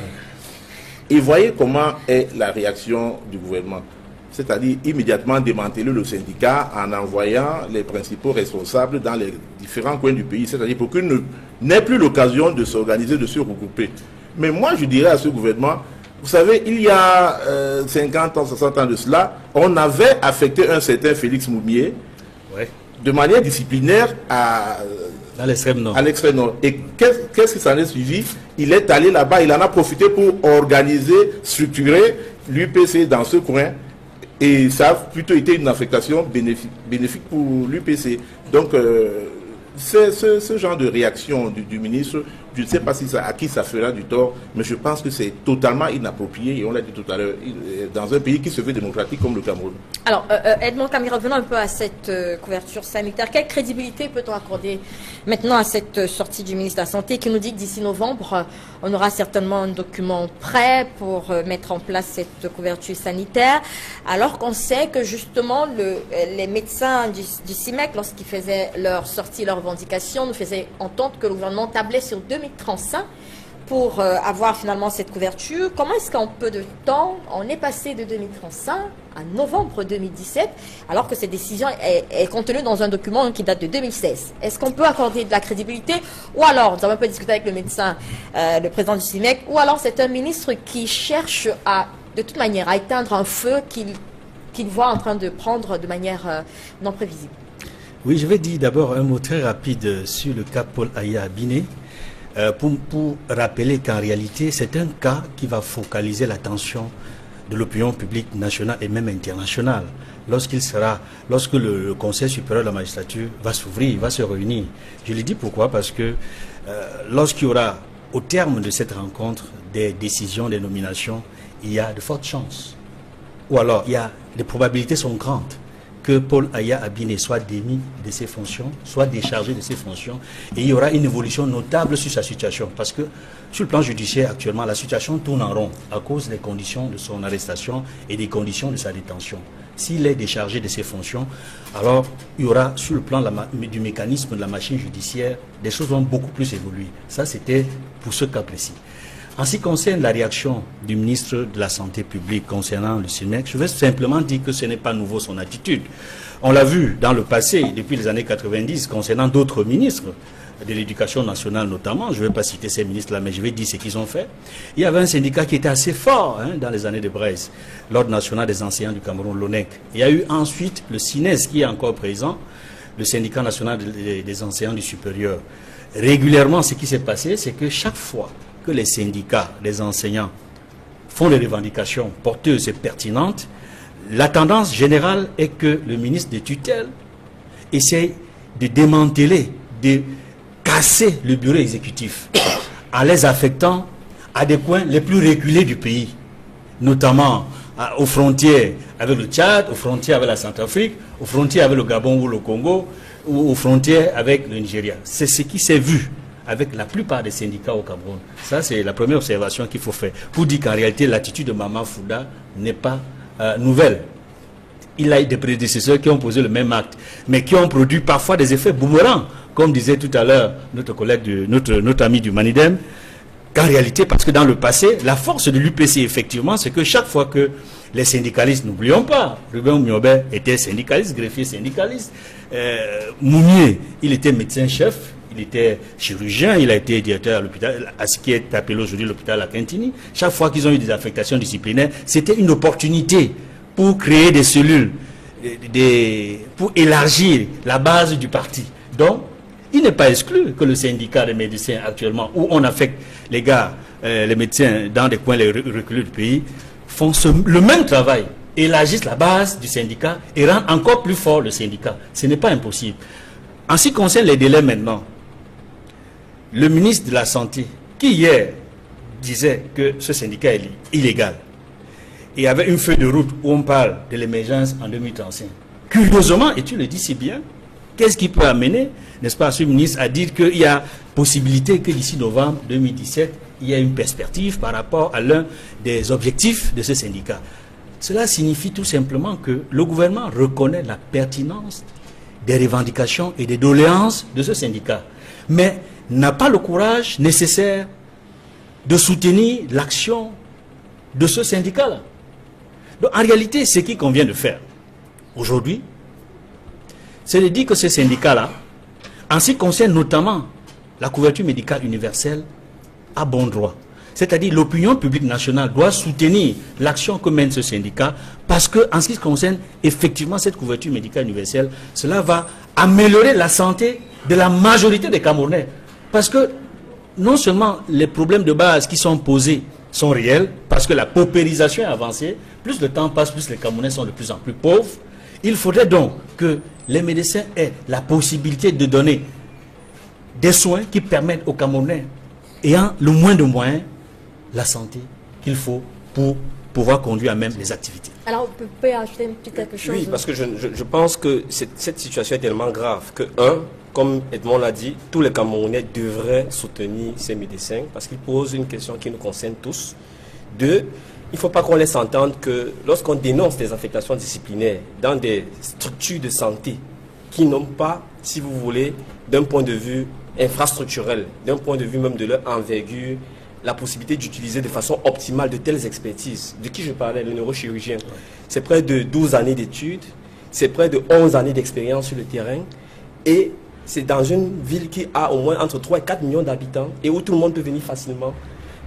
Et voyez comment est la réaction du gouvernement. C'est-à-dire immédiatement démanteler le syndicat en envoyant les principaux responsables dans les différents coins du pays, c'est-à-dire pour qu'ils n'aient plus l'occasion de s'organiser, de se regrouper. Mais moi, je dirais à ce gouvernement, vous savez, il y a 50 ans, 60 ans de cela, on avait affecté un certain Félix Moumié de manière disciplinaire à l'extrême nord. Et qu'est-ce qui s'en est suivi? Il est allé là-bas, il en a profité pour organiser, structurer l'UPC dans ce coin. Et ça a plutôt été une affectation bénéfique pour l'UPC. Donc, ce genre de réaction du ministre, je ne sais pas à qui ça fera du tort, mais je pense que c'est totalement inapproprié, et on l'a dit tout à l'heure, dans un pays qui se veut démocratique comme le Cameroun. Alors, Edmond Camille, revenons un peu à cette couverture sanitaire. Quelle crédibilité peut-on accorder maintenant à cette sortie du ministre de la Santé qui nous dit que d'ici novembre, on aura certainement un document prêt pour mettre en place cette couverture sanitaire, alors qu'on sait que justement les médecins du CIMEC, lorsqu'ils faisaient leur sortie, leur revendication, nous faisaient entendre que le gouvernement tablait sur 2035 pour avoir finalement cette couverture. Comment est-ce qu'en peu de temps, on est passé de 2035 à novembre 2017, alors que cette décision est contenue dans un document qui date de 2016? Est-ce qu'on peut accorder de la crédibilité? Ou alors, nous avons un peu discuté avec le médecin, le président du CIMEC, ou alors c'est un ministre qui cherche de toute manière à éteindre un feu qu'il voit en train de prendre de manière non prévisible? Oui, je vais dire d'abord un mot très rapide sur le cas Paul Aya Biné, pour rappeler qu'en réalité, c'est un cas qui va focaliser l'attention de l'opinion publique nationale et même internationale. Lorsque le Conseil supérieur de la magistrature va s'ouvrir, va se réunir. Je le dis pourquoi? Parce que lorsqu'il y aura, au terme de cette rencontre, des décisions, des nominations, il y a de fortes chances. Ou alors, les probabilités sont grandes que Paul Aya Biné soit démis de ses fonctions, soit déchargé de ses fonctions, et il y aura une évolution notable sur sa situation. Parce que sur le plan judiciaire, actuellement, la situation tourne en rond à cause des conditions de son arrestation et des conditions de sa détention. S'il est déchargé de ses fonctions, alors il y aura, sur le plan du mécanisme de la machine judiciaire, des choses vont beaucoup plus évoluer. Ça, c'était pour ce cas précis. En ce qui concerne la réaction du ministre de la Santé publique concernant le CIMEC, je vais simplement dire que ce n'est pas nouveau son attitude. On l'a vu dans le passé, depuis les années 90, concernant d'autres ministres de l'Éducation nationale notamment. Je ne vais pas citer ces ministres-là, mais je vais dire ce qu'ils ont fait. Il y avait un syndicat qui était assez fort dans les années de Braise, l'Ordre national des enseignants du Cameroun, l'ONEC. Il y a eu ensuite le CINES qui est encore présent, le syndicat national des enseignants du supérieur. Régulièrement, ce qui s'est passé, c'est que chaque fois que les syndicats, les enseignants font des revendications porteuses et pertinentes, la tendance générale est que le ministre de tutelle essaie de démanteler, de casser le bureau exécutif en les affectant à des coins les plus reculés du pays, notamment aux frontières avec le Tchad, aux frontières avec la Centrafrique, aux frontières avec le Gabon ou le Congo, ou aux frontières avec le Nigeria. C'est ce qui s'est vu avec la plupart des syndicats au Cameroun. Ça, c'est la première observation qu'il faut faire. Pour dire qu'en réalité, l'attitude de Maman Fouda n'est pas nouvelle. Il a eu des prédécesseurs qui ont posé le même acte, mais qui ont produit parfois des effets boomerangs. Comme disait tout à l'heure notre collègue, notre ami du Manidem, qu'en réalité, parce que dans le passé, la force de l'UPC, effectivement, c'est que chaque fois que les syndicalistes, n'oublions pas, Ruben Oumiobe était syndicaliste, greffier syndicaliste, Moumié, il était médecin-chef, il était chirurgien, il a été directeur à l'hôpital, à ce qui est appelé aujourd'hui l'hôpital à Quintini. Chaque fois qu'ils ont eu des affectations disciplinaires, c'était une opportunité pour créer des cellules, pour élargir la base du parti. Donc, il n'est pas exclu que le syndicat des médecins actuellement, où on affecte les gars, les médecins dans des coins reculés du pays, font le même travail, élargissent la base du syndicat et rendent encore plus fort le syndicat. Ce n'est pas impossible. En ce qui concerne les délais maintenant, le ministre de la Santé, qui hier disait que ce syndicat est illégal, et avait une feuille de route où on parle de l'émergence en 2035. Curieusement, et tu le dis si bien, qu'est-ce qui peut amener, n'est-ce pas, ce ministre à dire qu'il y a possibilité que d'ici novembre 2017, il y ait une perspective par rapport à l'un des objectifs de ce syndicat. Cela signifie tout simplement que le gouvernement reconnaît la pertinence des revendications et des doléances de ce syndicat, mais n'a pas le courage nécessaire de soutenir l'action de ce syndicat-là. Donc, en réalité, ce qu'il convient de faire aujourd'hui, c'est de dire que ce syndicat-là, en ce qui concerne notamment la couverture médicale universelle, a bon droit. C'est-à-dire l'opinion publique nationale doit soutenir l'action que mène ce syndicat parce que, en ce qui concerne effectivement cette couverture médicale universelle, cela va améliorer la santé de la majorité des Camerounais. Parce que non seulement les problèmes de base qui sont posés sont réels, parce que la paupérisation est avancée, plus le temps passe, plus les Camerounais sont de plus en plus pauvres. Il faudrait donc que les médecins aient la possibilité de donner des soins qui permettent aux Camerounais, ayant le moins de moyens, la santé qu'il faut pour pouvoir conduire à même les activités. Alors, vous pouvez ajouter un petit quelque chose? Oui, parce que je pense que cette situation est tellement grave que, comme Edmond l'a dit, tous les Camerounais devraient soutenir ces médecins parce qu'ils posent une question qui nous concerne tous. Deux, il ne faut pas qu'on laisse entendre que lorsqu'on dénonce des affectations disciplinaires dans des structures de santé qui n'ont pas, si vous voulez, d'un point de vue infrastructurel, d'un point de vue même de leur envergure, la possibilité d'utiliser de façon optimale de telles expertises. De qui je parlais, le neurochirurgien. C'est près de 12 années d'études, c'est près de 11 années d'expérience sur le terrain, et c'est dans une ville qui a au moins entre 3 et 4 millions d'habitants, et où tout le monde peut venir facilement.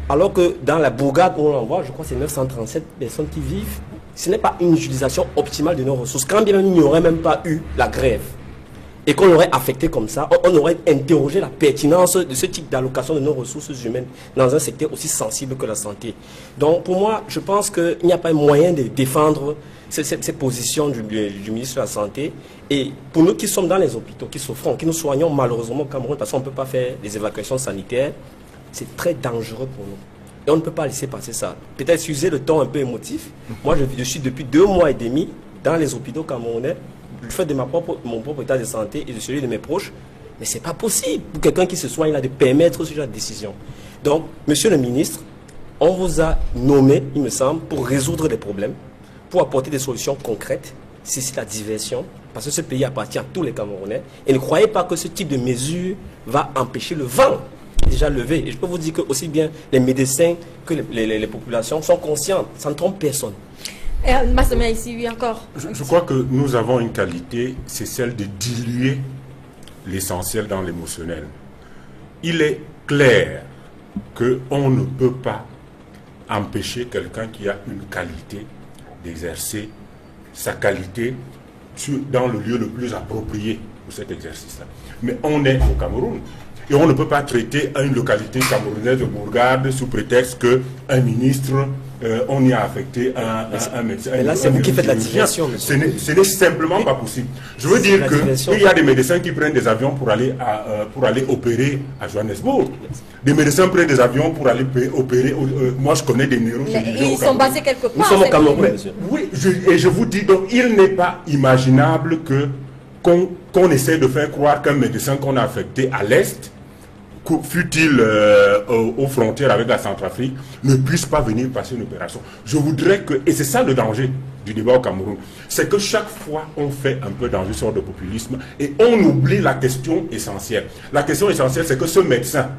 Alors que dans la bourgade où on l'envoie, je crois que c'est 937 personnes qui vivent, ce n'est pas une utilisation optimale de nos ressources. Quand bien même il n'y aurait même pas eu la grève, et qu'on l'aurait affecté comme ça, on aurait interrogé la pertinence de ce type d'allocation de nos ressources humaines dans un secteur aussi sensible que la santé. Donc pour moi, je pense qu'il n'y a pas moyen de défendre ces positions du ministre de la Santé. Et pour nous qui sommes dans les hôpitaux, qui souffrons, qui nous soignons malheureusement au Cameroun, parce qu'on ne peut pas faire des évacuations sanitaires, c'est très dangereux pour nous. Et on ne peut pas laisser passer ça. Peut-être excusez le ton un peu émotif. Moi, je suis depuis 2 mois et demi dans les hôpitaux camerounais, du fait de mon propre état de santé et de celui de mes proches, mais ce n'est pas possible pour quelqu'un qui se soigne là de permettre ce genre de décision. Donc, monsieur le ministre, on vous a nommé, il me semble, pour résoudre des problèmes, pour apporter des solutions concrètes, c'est la diversion, parce que ce pays appartient à tous les Camerounais, et ne croyez pas que ce type de mesure va empêcher le vent déjà levé. Et je peux vous dire que aussi bien les médecins que les populations sont conscientes, ça ne trompe personne. Massama, ici, oui, encore. Je crois que nous avons une qualité, c'est celle de diluer l'essentiel dans l'émotionnel. Il est clair qu'on ne peut pas empêcher quelqu'un qui a une qualité d'exercer sa qualité dans le lieu le plus approprié pour cet exercice-là. Mais on est au Cameroun. Et on ne peut pas traiter une localité camerounaise de bourgade sous prétexte qu'un ministre, on y a affecté un médecin. Mais là, c'est vous qui faites la diversion. Ce n'est simplement pas possible. Je veux dire qu'il y a des médecins qui prennent des avions pour aller opérer à Johannesburg. Des médecins prennent des avions pour aller opérer. Moi, je connais des neurochirurgiens. Ils sont basés quelque part. Nous sommes au Cameroun, monsieur. Oui, et je vous dis, donc, il n'est pas imaginable qu'on essaie de faire croire qu'un médecin qu'on a affecté à l'Est, fût-il aux frontières avec la Centrafrique, ne puisse pas venir passer une opération. Je voudrais que, et c'est ça le danger du débat au Cameroun, c'est que chaque fois on fait un peu dans une sorte de populisme et on oublie la question essentielle. La question essentielle, c'est que ce médecin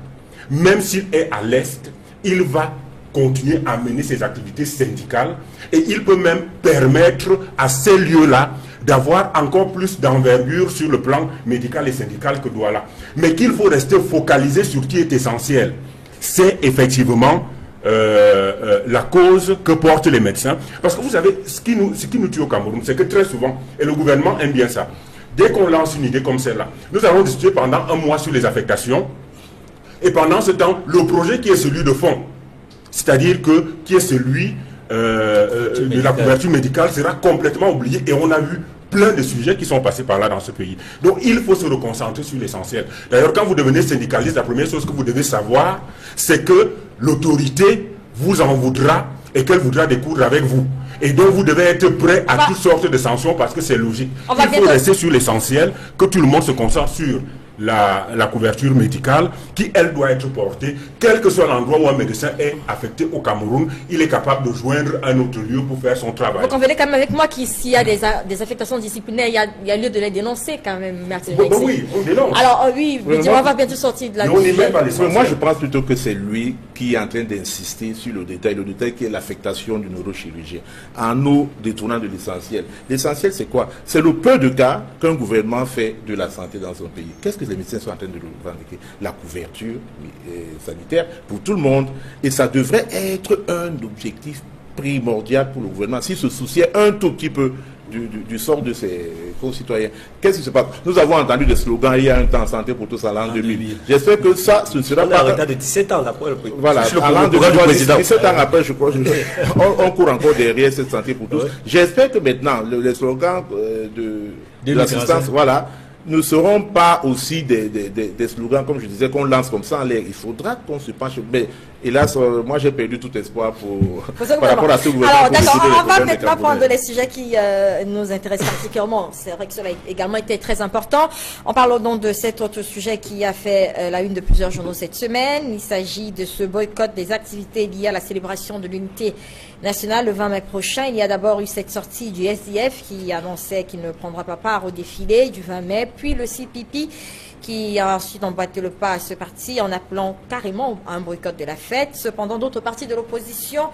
même s'il est à l'Est, il va continuer à mener ses activités syndicales et il peut même permettre à ces lieux-là d'avoir encore plus d'envergure sur le plan médical et syndical que Douala. Mais qu'il faut rester focalisé sur ce qui est essentiel. C'est effectivement la cause que portent les médecins. Parce que vous savez, ce qui nous tue au Cameroun, c'est que très souvent, et le gouvernement aime bien ça, dès qu'on lance une idée comme celle-là, nous allons discuter pendant un mois sur les affectations, et pendant ce temps, le projet qui est celui de fond, c'est-à-dire qui est celui de la couverture médicale, sera complètement oublié, et on a vu plein de sujets qui sont passés par là dans ce pays. Donc il faut se reconcentrer sur l'essentiel. D'ailleurs, quand vous devenez syndicaliste, la première chose que vous devez savoir, c'est que l'autorité vous en voudra et qu'elle voudra découdre avec vous. Et donc vous devez être prêt à toutes sortes de sanctions parce que c'est logique. Il faut rester sur l'essentiel, que tout le monde se concentre sur la couverture médicale qui, elle, doit être portée, quel que soit l'endroit où un médecin est affecté au Cameroun, il est capable de joindre un autre lieu pour faire son travail. Vous convenez quand même avec moi qu'ici il y a des affectations disciplinaires, il y a lieu de les dénoncer quand même, merci. Oui, on dénonce. Alors oui, on va bientôt sortir de la discussion. Moi je pense plutôt que c'est lui qui est en train d'insister sur le détail qui est l'affectation du neurochirurgien, en nous détournant de l'essentiel. L'essentiel c'est quoi? C'est le peu de cas qu'un gouvernement fait de la santé dans son pays. Qu'est-ce que les médecins sont en train de revendiquer? La couverture sanitaire pour tout le monde. Et ça devrait être un objectif primordial pour le gouvernement. S'il se souciait un tout petit peu du sort de ses concitoyens. Qu'est-ce qui se passe? Nous avons entendu des slogans il y a un temps, santé pour tous à l'an 2000. J'espère que ça, ce ne sera pas... On a un retard de 17 ans après le président. Voilà, à l'an 17 ans après, je crois, on court encore derrière cette santé pour tous. Ouais. J'espère que maintenant, les slogans de l'assistance, voilà, ne seront pas aussi des slogans, comme je disais, qu'on lance comme ça en l'air. Il faudra qu'on se penche. Mais hélas, moi j'ai perdu tout espoir par rapport à ce gouvernement. Alors d'accord, on va maintenant prendre les sujets qui nous intéressent particulièrement. C'est vrai que cela a également été très important. En parlant donc de cet autre sujet qui a fait la une de plusieurs journaux cette semaine. Il s'agit de ce boycott des activités liées à la célébration de l'unité nationale le 20 mai prochain. Il y a d'abord eu cette sortie du SDF qui annonçait qu'il ne prendra pas part au défilé du 20 mai, puis le CPP qui a ensuite emboîté le pas à ce parti en appelant carrément à un boycott de la fête. Cependant, d'autres partis de l'opposition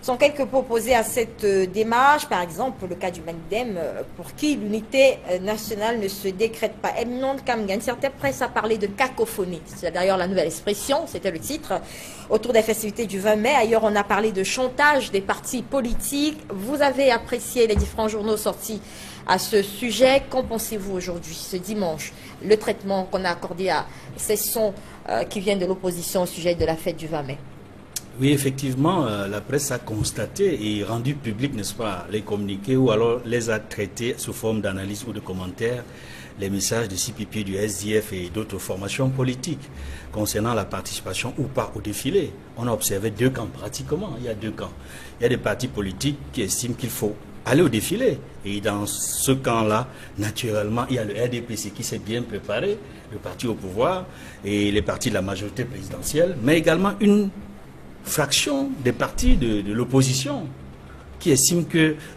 sont quelque peu opposés à cette démarche. Par exemple, le cas du Mandem, pour qui l'unité nationale ne se décrète pas. Emnon Kamgan, certaines presse a parlé de cacophonie. C'est d'ailleurs la nouvelle expression, c'était le titre, autour des festivités du 20 mai. Ailleurs, on a parlé de chantage des partis politiques. Vous avez apprécié les différents journaux sortis à ce sujet. Qu'en pensez-vous aujourd'hui, ce dimanche, le traitement qu'on a accordé à ces sons qui viennent de l'opposition au sujet de la fête du 20 mai? Oui, effectivement, la presse a constaté et rendu public, n'est-ce pas, les communiqués ou alors les a traités sous forme d'analyse ou de commentaires, les messages de CPP, du SDF et d'autres formations politiques concernant la participation ou pas au défilé. On a observé deux camps pratiquement. Il y a deux camps. Il y a des partis politiques qui estiment qu'il faut aller au défilé. Et dans ce camp-là, naturellement, il y a le RDPC qui s'est bien préparé, le parti au pouvoir et les partis de la majorité présidentielle, mais également une fraction des partis de l'opposition qui estiment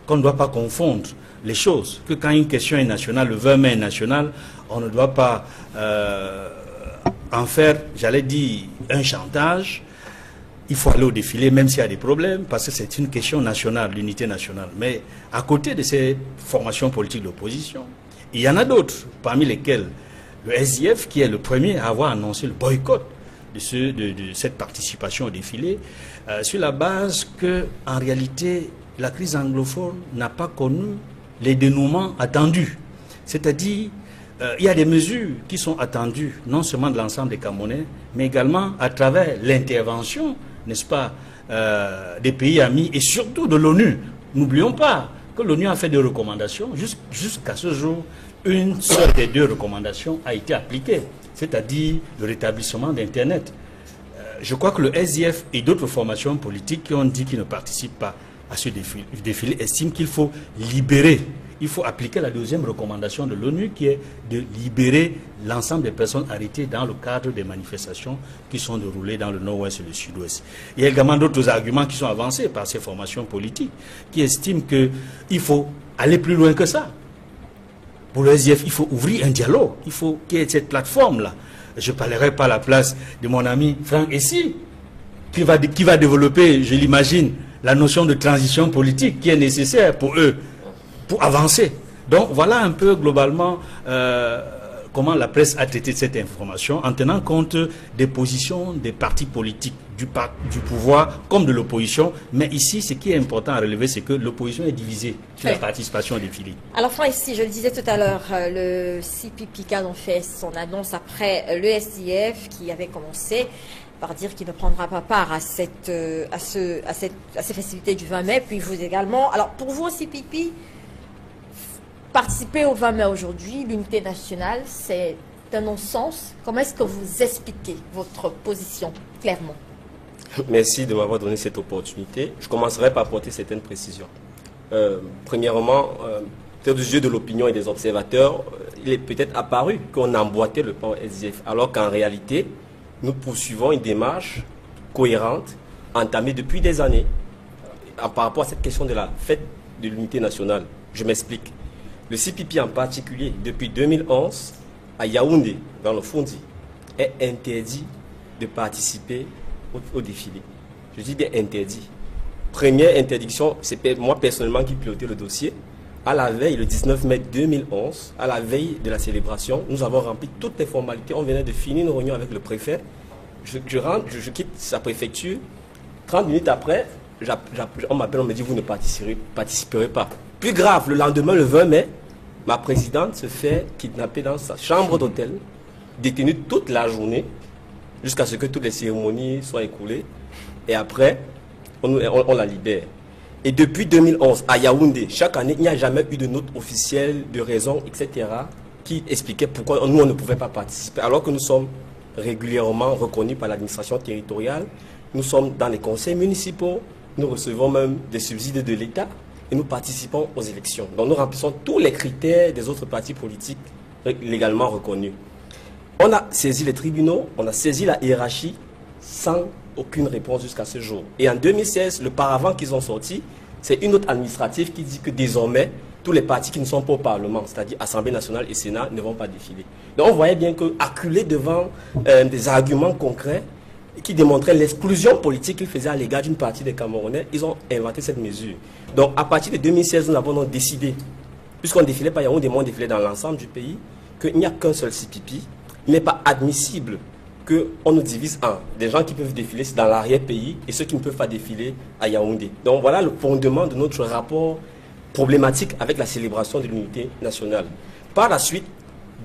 qu'on ne doit pas confondre les choses, que quand une question est nationale, le 20 mai est national, on ne doit pas en faire, j'allais dire, un chantage. Il faut aller au défilé, même s'il y a des problèmes, parce que c'est une question nationale, l'unité nationale. Mais à côté de ces formations politiques d'opposition, il y en a d'autres, parmi lesquelles le SDF, qui est le premier à avoir annoncé le boycott de cette participation au défilé, sur la base que, en réalité, la crise anglophone n'a pas connu les dénouements attendus. C'est-à-dire, il y a des mesures qui sont attendues, non seulement de l'ensemble des Camerounais, mais également à travers l'intervention, n'est-ce pas, des pays amis et surtout de l'ONU. N'oublions pas que l'ONU a fait des recommandations. Jusqu'à ce jour, une seule des deux recommandations a été appliquée, c'est-à-dire le rétablissement d'Internet. Je crois que le SDF et d'autres formations politiques qui ont dit qu'ils ne participent pas à ce défilé estiment qu'il faut libérer. Il faut appliquer la deuxième recommandation de l'ONU qui est de libérer l'ensemble des personnes arrêtées dans le cadre des manifestations qui sont déroulées dans le nord-ouest et le sud-ouest. Il y a également d'autres arguments qui sont avancés par ces formations politiques qui estiment qu'il faut aller plus loin que ça. Pour le SDF, il faut ouvrir un dialogue. Il faut qu'il y ait cette plateforme-là je parlerai pas à la place de mon ami Franck Essi, qui va développer, je l'imagine, la notion de transition politique qui est nécessaire pour eux, pour avancer. Donc voilà un peu globalement comment la presse a traité cette information en tenant compte des positions des partis politiques, du pouvoir comme de l'opposition. Mais ici, ce qui est important à relever, c'est que l'opposition est divisée sur la participation au défilé. Alors, ici, je le disais tout à l'heure, le CPP a donc fait son annonce après le SDF qui avait commencé par dire qu'il ne prendra pas part à ces festivités du 20 mai, puis vous également. Alors, pour vous, au CPP, participer au 20 mai aujourd'hui, l'unité nationale, c'est un non-sens. Comment est-ce que vous expliquez votre position, clairement? Merci de m'avoir donné cette opportunité. Je commencerai par apporter certaines précisions. Premièrement, aux yeux de l'opinion et des observateurs, il est peut-être apparu qu'on emboîtait le pas au SDF, alors qu'en réalité, nous poursuivons une démarche cohérente, entamée depuis des années, par rapport à cette question de la fête de l'unité nationale. Je m'explique. Le CPP en particulier, depuis 2011, à Yaoundé, dans le Fondi, est interdit de participer au défilé. Je dis bien interdit. Première interdiction, c'est moi personnellement qui pilotais le dossier. À la veille, le 19 mai 2011, à la veille de la célébration, nous avons rempli toutes les formalités. On venait de finir une réunion avec le préfet. Je quitte sa préfecture. 30 minutes après, on m'appelle, on me dit vous ne participerez pas. Plus grave, le lendemain, le 20 mai, ma présidente se fait kidnapper dans sa chambre d'hôtel, détenue toute la journée, jusqu'à ce que toutes les cérémonies soient écoulées. Et après, on la libère. Et depuis 2011, à Yaoundé, chaque année, il n'y a jamais eu de note officielle, de raison, etc., qui expliquait pourquoi nous, on ne pouvait pas participer, alors que nous sommes régulièrement reconnus par l'administration territoriale. Nous sommes dans les conseils municipaux, nous recevons même des subsides de l'État et nous participons aux élections. Donc nous remplissons tous les critères des autres partis politiques légalement reconnus. On a saisi les tribunaux, on a saisi la hiérarchie sans aucune réponse jusqu'à ce jour. Et en 2016, le paravent qu'ils ont sorti, c'est une autre administrative qui dit que désormais, tous les partis qui ne sont pas au Parlement, c'est-à-dire Assemblée nationale et Sénat, ne vont pas défiler. Donc on voyait bien que, acculés devant des arguments concrets qui démontraient l'exclusion politique qu'ils faisaient à l'égard d'une partie des Camerounais, ils ont inventé cette mesure. Donc à partir de 2016, nous avons donc décidé, puisqu'on ne défilait pas Yaoundé, on défilait dans l'ensemble du pays, qu'il n'y a qu'un seul CPP. Il n'est pas admissible qu'on nous divise en des gens qui peuvent défiler dans l'arrière-pays et ceux qui ne peuvent pas défiler à Yaoundé. Donc voilà le fondement de notre rapport problématique avec la célébration de l'unité nationale. Par la suite,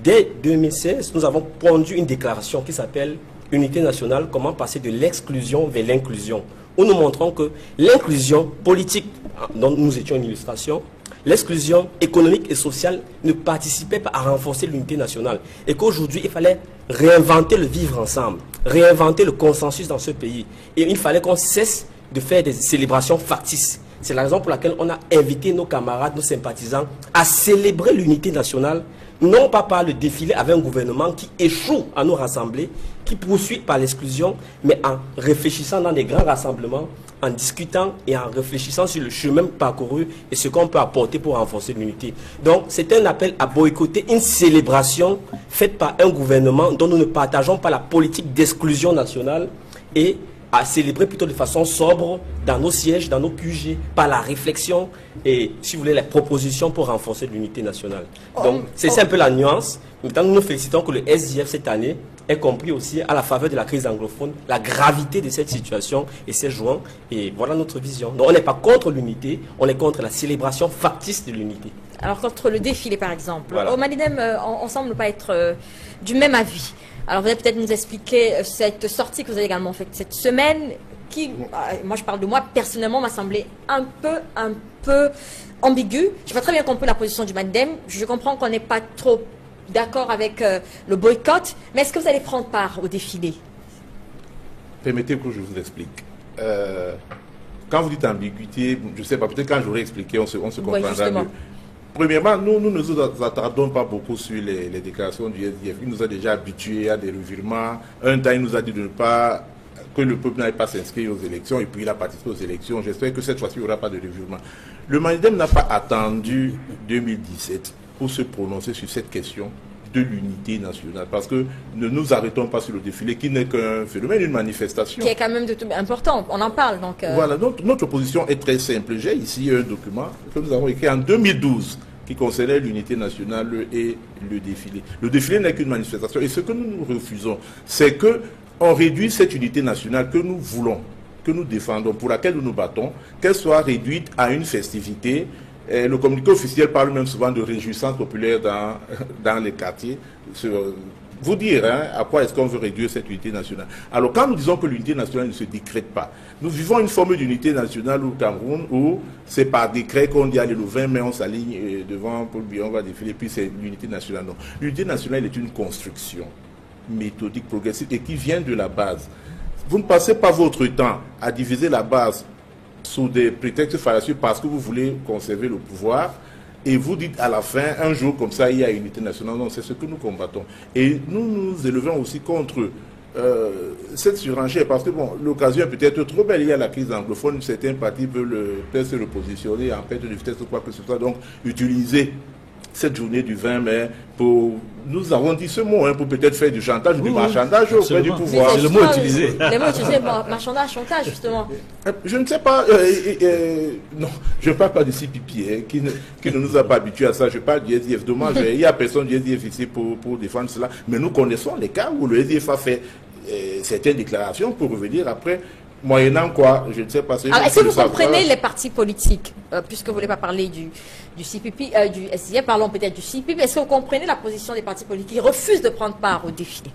dès 2016, nous avons pondu une déclaration qui s'appelle « Unité nationale, comment passer de l'exclusion vers l'inclusion », où nous montrons que l'inclusion politique, dont nous étions une illustration, l'exclusion économique et sociale ne participait pas à renforcer l'unité nationale. Et qu'aujourd'hui, il fallait réinventer le vivre ensemble, réinventer le consensus dans ce pays. Et il fallait qu'on cesse de faire des célébrations factices. C'est la raison pour laquelle on a invité nos camarades, nos sympathisants à célébrer l'unité nationale, non pas par le défilé avec un gouvernement qui échoue à nous rassembler, qui poursuit par l'exclusion, mais en réfléchissant dans des grands rassemblements, en discutant et en réfléchissant sur le chemin parcouru et ce qu'on peut apporter pour renforcer l'unité. Donc, c'est un appel à boycotter une célébration faite par un gouvernement dont nous ne partageons pas la politique d'exclusion nationale et à célébrer plutôt de façon sobre dans nos sièges, dans nos QG, par la réflexion et, si vous voulez, les propositions pour renforcer l'unité nationale. Donc, c'est un peu la nuance. Maintenant, nous nous félicitons que le SDF, cette année, ait compris aussi, à la faveur de la crise anglophone, la gravité de cette situation et s'est joint. Et voilà notre vision. Donc, on n'est pas contre l'unité, on est contre la célébration factice de l'unité. Alors, contre le défilé, par exemple. Voilà. Au Malidem, on ne semble pas être du même avis. Alors, vous allez peut-être nous expliquer cette sortie que vous avez également faite cette semaine, qui, moi je parle de moi, personnellement m'a semblé un peu ambiguë. Je n'ai pas très bien compris la position du Malidem. Je comprends qu'on n'est pas trop d'accord avec le boycott, mais est-ce que vous allez prendre part au défilé? Permettez que je vous explique. Quand vous dites ambiguïté, je ne sais pas, peut-être quand j'aurai expliqué, on se comprendra mieux. Premièrement, nous ne nous attardons pas beaucoup sur les déclarations du SDF. Il nous a déjà habitués à des revirements. Un temps, il nous a dit de ne pas, que le peuple n'allait pas s'inscrire aux élections, et puis il a participé aux élections. J'espère que cette fois-ci, il n'y aura pas de revirement. Le Malidem n'a pas attendu 2017 pour se prononcer sur cette question de l'unité nationale. Parce que ne nous arrêtons pas sur le défilé, qui n'est qu'un phénomène, une manifestation. Qui est quand même important, on en parle. Donc, Voilà, notre position est très simple. J'ai ici un document que nous avons écrit en 2012 qui concernait l'unité nationale et le défilé. Le défilé n'est qu'une manifestation. Et ce que nous refusons, c'est qu'on réduise cette unité nationale que nous voulons, que nous défendons, pour laquelle nous nous battons, qu'elle soit réduite à une festivité. Et le communiqué officiel parle même souvent de réjouissance populaire dans les quartiers. Vous dire à quoi est-ce qu'on veut réduire cette unité nationale. Alors quand nous disons que l'unité nationale ne se décrète pas, nous vivons une forme d'unité nationale au Cameroun où c'est par décret qu'on dit allez le 20 mai on s'aligne devant Paul Biya, on va défiler, puis c'est l'unité nationale. Non, l'unité nationale est une construction méthodique, progressive et qui vient de la base. Vous ne passez pas votre temps à diviser la base sous des prétextes fallacieux parce que vous voulez conserver le pouvoir. Et vous dites à la fin, un jour comme ça, il y a unité nationale. Non, c'est ce que nous combattons. Et nous nous élevons aussi contre cette surenchère, parce que bon, l'occasion est peut-être trop belle. Il y a la crise anglophone, certains partis veulent peut-être se repositionner en perte de vitesse ou quoi que ce soit. Donc, utiliser cette journée du 20 mai pour... Nous avons dit ce mot, pour peut-être faire du chantage ou du marchandage auprès du pouvoir. C'est le mot utilisé. Les mots utilisés, marchandage, chantage, justement. Je ne sais pas, non, je ne parle pas de CPP, qui ne nous a pas habitués à ça. Je parle du SDF. Dommage, il n'y a personne du SDF ici pour défendre cela. Mais nous connaissons les cas où le SDF a fait certaines déclarations pour revenir après. Moyennant quoi, je ne sais pas. Alors, est-ce que vous comprenez les partis politiques, puisque vous ne voulez pas parler du CPP, du SDF, parlons peut-être du CPP, est-ce que vous comprenez la position des partis politiques qui refusent de prendre part au défilé?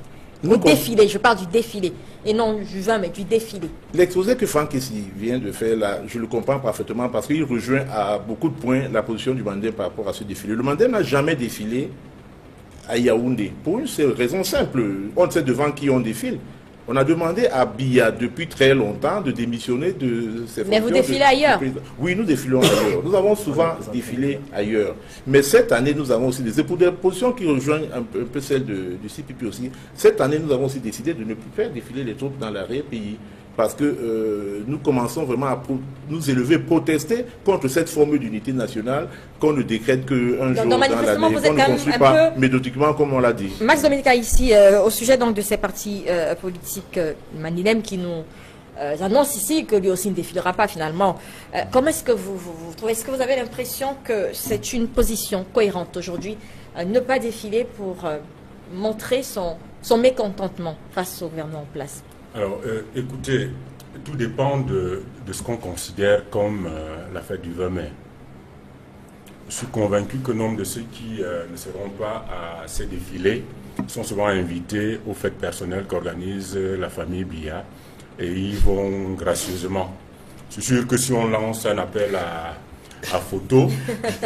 Défilé, je parle du défilé, et non du 20, mais du défilé. L'exposé que Franck Kessie vient de faire là, je le comprends parfaitement parce qu'il rejoint à beaucoup de points la position du Mandem par rapport à ce défilé. Le Mandem n'a jamais défilé à Yaoundé, pour une seule raison simple. On sait devant qui on défile. On a demandé à Biya depuis très longtemps de démissionner de ses fonctions. Mais vous défilez ailleurs? Oui, nous défilons ailleurs. Nous avons souvent défilé ailleurs. Mais cette année, nous avons aussi des positions qui rejoignent un peu celles du CPP aussi. Cette année, nous avons aussi décidé de ne plus faire défiler les troupes dans l'arrière-pays. Parce que nous commençons vraiment à nous élever, protester contre cette forme d'unité nationale qu'on ne décrète qu'un jour dans l'année, qu'on ne construit pas méthodiquement comme on l'a dit. Max Dominica ici, au sujet donc de ces partis politiques Manilem qui nous annonce ici que lui aussi ne défilera pas finalement. Comment est-ce que vous trouvez? Est-ce que vous avez l'impression que c'est une position cohérente aujourd'hui, ne pas défiler pour montrer son mécontentement face au gouvernement en place? Alors, écoutez, tout dépend de ce qu'on considère comme la fête du 20 mai. Je suis convaincu que nombre de ceux qui ne seront pas à ces défilés sont souvent invités aux fêtes personnelles qu'organise la famille Biya et ils vont gracieusement. Je suis sûr que si on lance un appel à photo,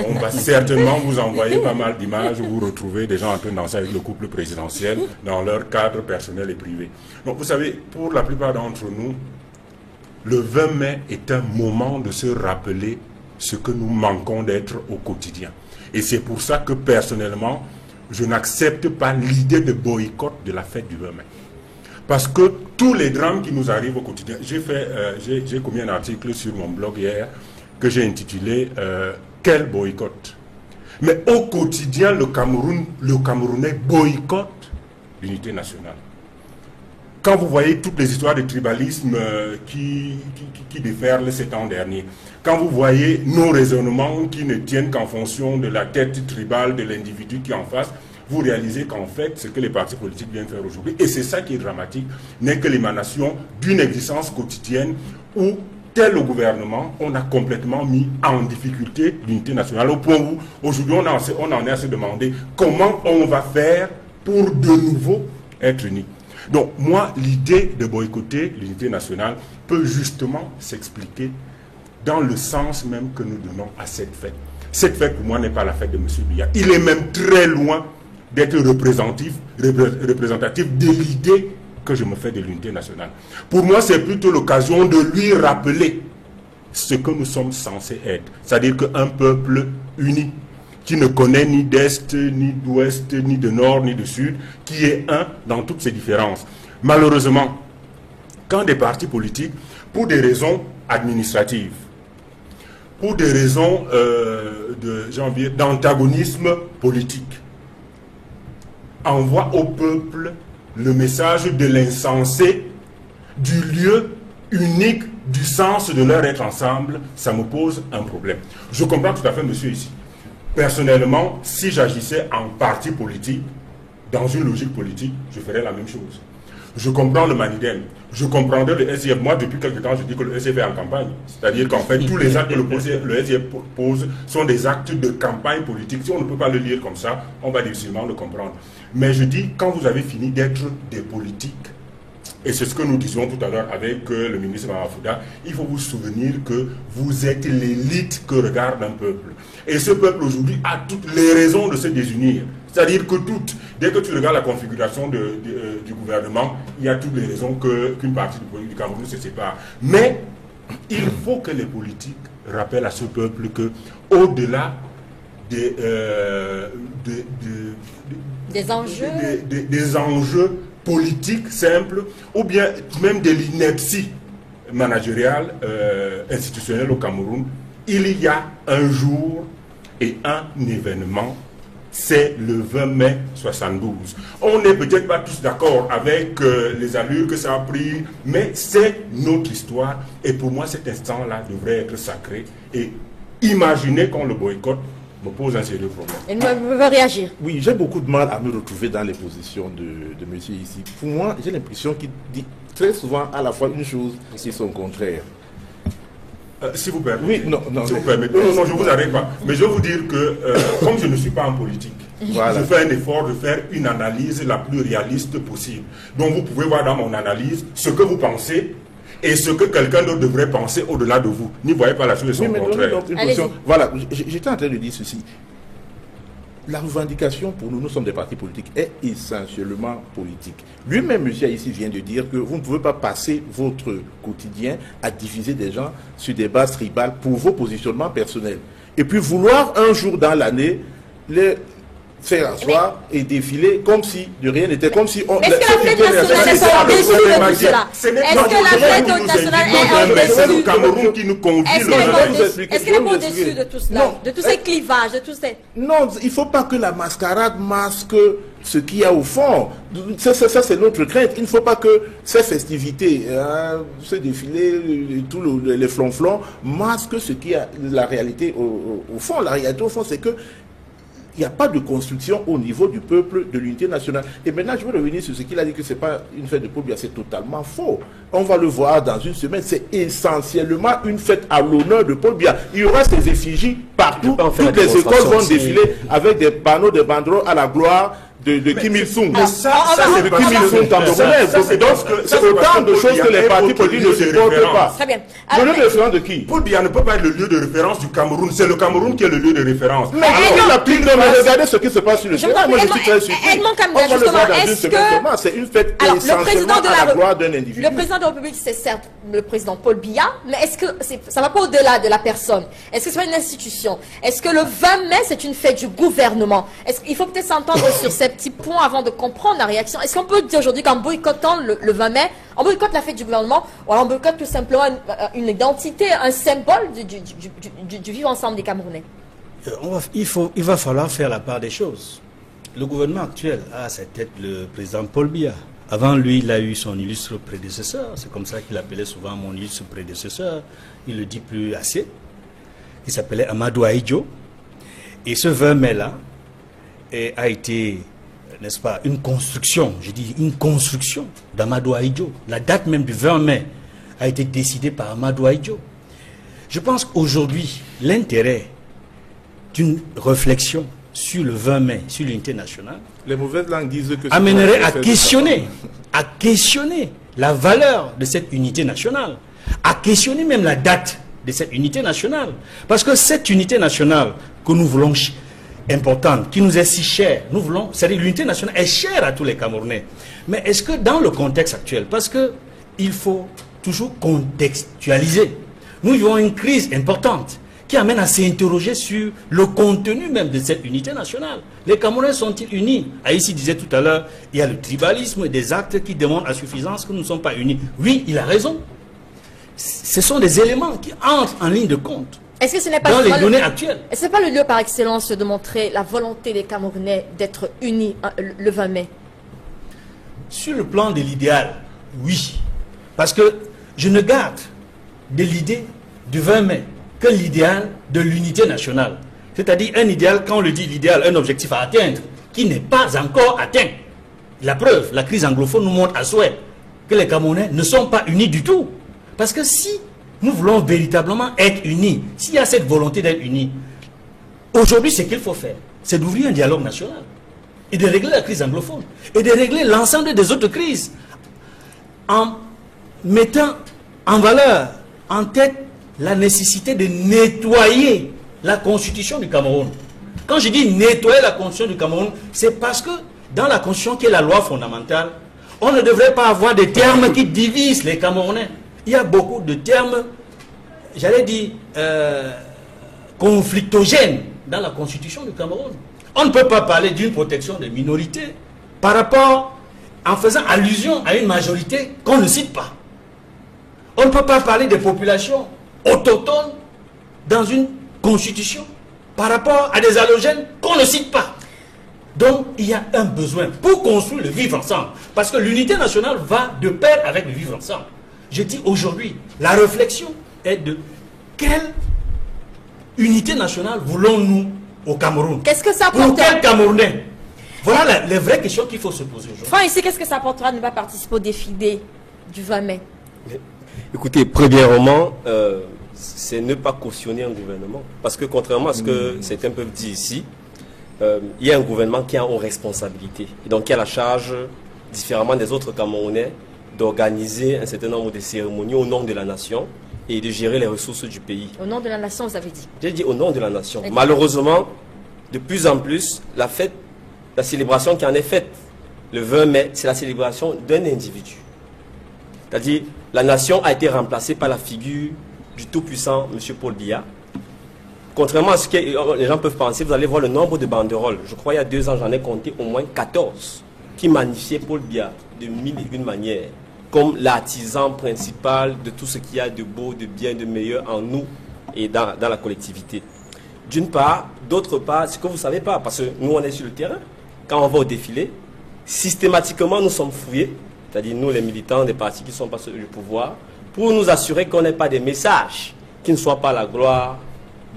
on va certainement vous envoyer pas mal d'images où vous retrouvez des gens en train de danser avec le couple présidentiel dans leur cadre personnel et privé. Donc vous savez, pour la plupart d'entre nous, le 20 mai est un moment de se rappeler ce que nous manquons d'être au quotidien. Et c'est pour ça que personnellement, je n'accepte pas l'idée de boycott de la fête du 20 mai. Parce que tous les drames qui nous arrivent au quotidien, j'ai commis un article sur mon blog hier, que j'ai intitulé Quel boycott? Mais au quotidien, le Camerounais boycotte l'unité nationale. Quand vous voyez toutes les histoires de tribalisme qui déferlent ces temps derniers, quand vous voyez nos raisonnements qui ne tiennent qu'en fonction de la tête tribale de l'individu qui est en face, vous réalisez qu'en fait, ce que les partis politiques viennent faire aujourd'hui, et c'est ça qui est dramatique, n'est que l'émanation d'une existence quotidienne où tel le gouvernement, on a complètement mis en difficulté l'unité nationale au point où aujourd'hui on en est à se demander comment on va faire pour de nouveau être unis. Donc moi, l'idée de boycotter l'unité nationale peut justement s'expliquer dans le sens même que nous donnons à cette fête. Cette fête pour moi n'est pas la fête de M. Biya. Il est même très loin d'être représentatif de l'idée que je me fais de l'unité nationale. Pour moi, c'est plutôt l'occasion de lui rappeler ce que nous sommes censés être. C'est-à-dire qu'un peuple uni, qui ne connaît ni d'Est, ni d'Ouest, ni de Nord, ni de Sud, qui est un dans toutes ses différences. Malheureusement, quand des partis politiques, pour des raisons administratives, pour des raisons d'antagonisme politique, envoient au peuple le message de l'insensé, du lieu unique, du sens de leur être ensemble, ça me pose un problème. Je comprends tout à fait monsieur ici. Personnellement, si j'agissais en parti politique, dans une logique politique, je ferais la même chose. Je comprends le Manidem, je comprendrais le SIF. Moi, depuis quelque temps, je dis que le SIF est en campagne. C'est-à-dire qu'en fait, tous les actes que le SIF pose sont des actes de campagne politique. Si on ne peut pas le lire comme ça, on va difficilement le comprendre. Mais je dis, quand vous avez fini d'être des politiques, et c'est ce que nous disions tout à l'heure avec le ministre Mamafouda, il faut vous souvenir que vous êtes l'élite que regarde un peuple. Et ce peuple aujourd'hui a toutes les raisons de se désunir. C'est-à-dire que dès que tu regardes la configuration du gouvernement, il y a toutes les raisons qu'une partie du Cameroun se sépare. Mais il faut que les politiques rappellent à ce peuple que, au-delà des enjeux politiques simples, ou bien même de l'ineptie managériale institutionnelle au Cameroun, il y a un jour et un événement, c'est le 20 mai 72. On n'est peut-être pas tous d'accord avec les allures que ça a pris, mais c'est notre histoire. Et pour moi, cet instant-là devrait être sacré. Et imaginer qu'on le boycotte me pose un sérieux problème. Il veut réagir. Oui, j'ai beaucoup de mal à me retrouver dans les positions de monsieur ici. Pour moi, j'ai l'impression qu'il dit très souvent à la fois une chose et son contraire. Si vous permettez. Oui, non, si vous permettez. Non, je ne vous arrête pas. Mais je vais vous dire que, comme je ne suis pas en politique, voilà, je fais un effort de faire une analyse la plus réaliste possible. Donc vous pouvez voir dans mon analyse ce que vous pensez et ce que quelqu'un d'autre devrait penser au-delà de vous. N'y voyez pas la chose de son contraire. Voilà, j'étais en train de dire ceci. La revendication pour nous, nous sommes des partis politiques, est essentiellement politique. Lui-même, monsieur ici, vient de dire que vous ne pouvez pas passer votre quotidien à diviser des gens sur des bases tribales pour vos positionnements personnels. Et puis vouloir un jour dans l'année les faire asseoir et défiler comme si de rien n'était, comme si on... Est-ce que la fête nationale est au-dessus de tout cela? Est-ce que la fête nationale est au-dessus? Le Cameroun qui nous convie. Est-ce qu'elle est au-dessus de tout cela? De tous ces clivages, de tous ces... Non, il ne faut pas que la mascarade masque ce qu'il y a au fond. Ça c'est notre crainte. Il ne faut pas que ces festivités, ce défilé, tous les flonflons, masquent ce qu'il y a, la réalité au fond. La réalité au fond, c'est que il n'y a pas de construction au niveau du peuple de l'unité nationale. Et maintenant, je veux revenir sur ce qu'il a dit que ce n'est pas une fête de Paul Biya. C'est totalement faux. On va le voir dans une semaine. C'est essentiellement une fête à l'honneur de Paul Biya. Il y aura ses effigies partout. Toutes les écoles vont défiler avec des panneaux, des banderoles à la gloire de Kim Il-sung. Ça, c'est de Kim Il-sung camerounais. C'est autant de choses que les partis politiques ne supportent pas. Très bien. Le lieu de référence de qui? Paul Biya ne peut pas être le lieu de référence du Cameroun. C'est le Cameroun qui est le lieu de référence. Mais regardez ce qui se passe sur le terrain. Moi, je suis très surpris. On va le voir dans une semaine seulement. C'est une fête essentiellement à la gloire d'un individu. Le président de la République, c'est certes le président Paul Biya, mais est-ce que ça ne va pas au-delà de la personne? Est-ce que c'est pas une institution? Est-ce que le 20 mai, c'est une fête du gouvernement? Il faut peut-être s'entendre sur ces petits points avant de comprendre la réaction. Est-ce qu'on peut dire aujourd'hui qu'en boycottant le 20 mai, on boycotte la fête du gouvernement, ou alors on boycotte tout simplement une identité, un symbole du vivre ensemble des Camerounais? Il va falloir faire la part des choses. Le gouvernement actuel a à sa tête le président Paul Biya. Avant lui, il a eu son illustre prédécesseur. C'est comme ça qu'il appelait souvent mon illustre prédécesseur. Il ne le dit plus assez. Il s'appelait Amadou Ahidjo. Et ce 20 mai-là a été, n'est-ce pas, une construction, je dis une construction d'Amadou Ahidjo. La date même du 20 mai a été décidée par Amadou Ahidjo. Je pense qu'aujourd'hui, l'intérêt d'une réflexion sur le 20 mai, sur l'unité nationale, les mauvaises langues disent que amènerait à questionner la valeur de cette unité nationale, à questionner même la date de cette unité nationale. Parce que cette unité nationale que nous voulons importante, qui nous est si chère, nous voulons, c'est-à-dire l'unité nationale est chère à tous les Camerounais. Mais est-ce que dans le contexte actuel, parce qu'il faut toujours contextualiser, nous vivons une crise importante qui amène à s'interroger sur le contenu même de cette unité nationale. Les Camerounais sont-ils unis? Aïssi disait tout à l'heure, il y a le tribalisme et des actes qui demandent à suffisance que nous ne sommes pas unis. Oui, il a raison. Ce sont des éléments qui entrent en ligne de compte. Est-ce que ce n'est pas dans les données actuelles. Est-ce que ce n'est pas le lieu par excellence de montrer la volonté des Camerounais d'être unis le 20 mai? Sur le plan de l'idéal, oui. Parce que je ne garde de l'idée du 20 mai que l'idéal de l'unité nationale. C'est-à-dire un idéal, quand on le dit l'idéal, un objectif à atteindre, qui n'est pas encore atteint. La preuve, la crise anglophone nous montre à souhait que les Camerounais ne sont pas unis du tout. Parce que si nous voulons véritablement être unis, s'il y a cette volonté d'être unis, aujourd'hui, ce qu'il faut faire, c'est d'ouvrir un dialogue national et de régler la crise anglophone et de régler l'ensemble des autres crises en mettant en valeur, en tête, la nécessité de nettoyer la constitution du Cameroun. Quand je dis nettoyer la constitution du Cameroun, c'est parce que dans la constitution qui est la loi fondamentale, on ne devrait pas avoir des termes qui divisent les Camerounais. Il y a beaucoup de termes, j'allais dire, conflictogènes dans la constitution du Cameroun. On ne peut pas parler d'une protection des minorités par rapport, en faisant allusion à une majorité qu'on ne cite pas. On ne peut pas parler des populations autochtones dans une constitution par rapport à des allogènes qu'on ne cite pas. Donc, il y a un besoin pour construire le vivre ensemble. Parce que l'unité nationale va de pair avec le vivre ensemble. Je dis aujourd'hui, la réflexion est de quelle unité nationale voulons-nous au Cameroun? Qu'est-ce que ça Pour apportera? quel Camerounais? Voilà les vraies questions qu'il faut se poser aujourd'hui. Enfin, ici, qu'est-ce que ça apportera de ne pas participer au défilé du 20 mai? Écoutez, premièrement, c'est ne pas cautionner un gouvernement. Parce que contrairement à ce que certains peuvent dire ici, il y a un gouvernement qui a une responsabilité. Et donc qui a la charge, différemment des autres Camerounais, d'organiser un certain nombre de cérémonies au nom de la nation et de gérer les ressources du pays. Au nom de la nation, vous avez dit. J'ai dit au nom de la nation. Malheureusement, de plus en plus, la célébration qui en est faite le 20 mai, c'est la célébration d'un individu. C'est-à-dire, la nation a été remplacée par la figure du tout-puissant M. Paul Biya. Contrairement à ce que les gens peuvent penser, vous allez voir le nombre de banderoles. Je crois il y a 2 ans, j'en ai compté au moins 14 qui magnifiaient Paul Biya de mille et une manières, comme l'artisan principal de tout ce qu'il y a de beau, de bien, de meilleur en nous et dans la collectivité. D'une part, d'autre part, ce que vous ne savez pas, parce que nous on est sur le terrain, quand on va au défilé, systématiquement nous sommes fouillés, c'est-à-dire nous les militants des partis qui sont pas sur le pouvoir, pour nous assurer qu'on n'ait pas des messages qui ne soient pas la gloire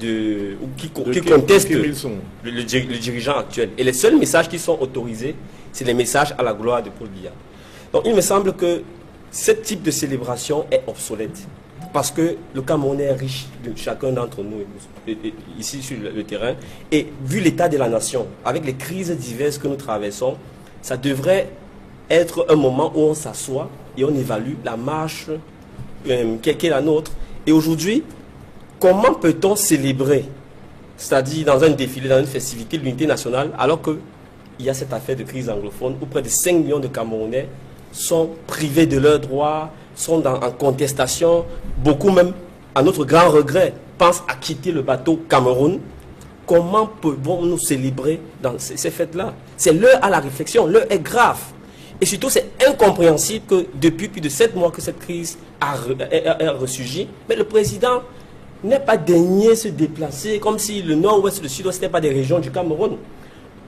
ou qui contestent le dirigeant actuel. Et les seuls messages qui sont autorisés, c'est les messages à la gloire de Paul Biya. Donc il me semble que ce type de célébration est obsolète. Parce que le Cameroun est riche de chacun d'entre nous, ici sur le terrain. Et vu l'état de la nation, avec les crises diverses que nous traversons, ça devrait être un moment où on s'assoit et on évalue la marche qui est la nôtre. Et aujourd'hui, comment peut-on célébrer, c'est-à-dire dans un défilé, dans une festivité de l'unité nationale, alors qu'il y a cette affaire de crise anglophone où près de 5 millions de Camerounais sont privés de leurs droits, sont en contestation, beaucoup même, à notre grand regret, pensent à quitter le bateau Cameroun. Comment pouvons-nous célébrer dans ces fêtes-là? C'est l'heure à la réflexion, l'heure est grave. Et surtout, c'est incompréhensible que depuis plus de 7 mois que cette crise a ressurgi, mais le président n'est pas daigné se déplacer comme si le nord-ouest et le sud-ouest n'étaient pas des régions du Cameroun.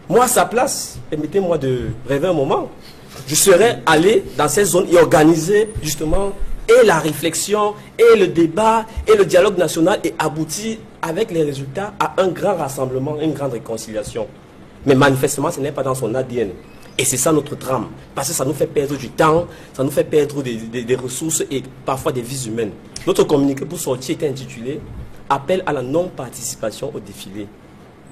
Moi, à sa place, permettez-moi de rêver un moment, je serais allé dans ces zones et organiser justement et la réflexion, et le débat, et le dialogue national et aboutir avec les résultats à un grand rassemblement, une grande réconciliation. Mais manifestement, ce n'est pas dans son ADN. Et c'est ça notre drame. Parce que ça nous fait perdre du temps, ça nous fait perdre des ressources et parfois des vies humaines. Notre communiqué pour sortir était intitulé « Appel à la non-participation au défilé ».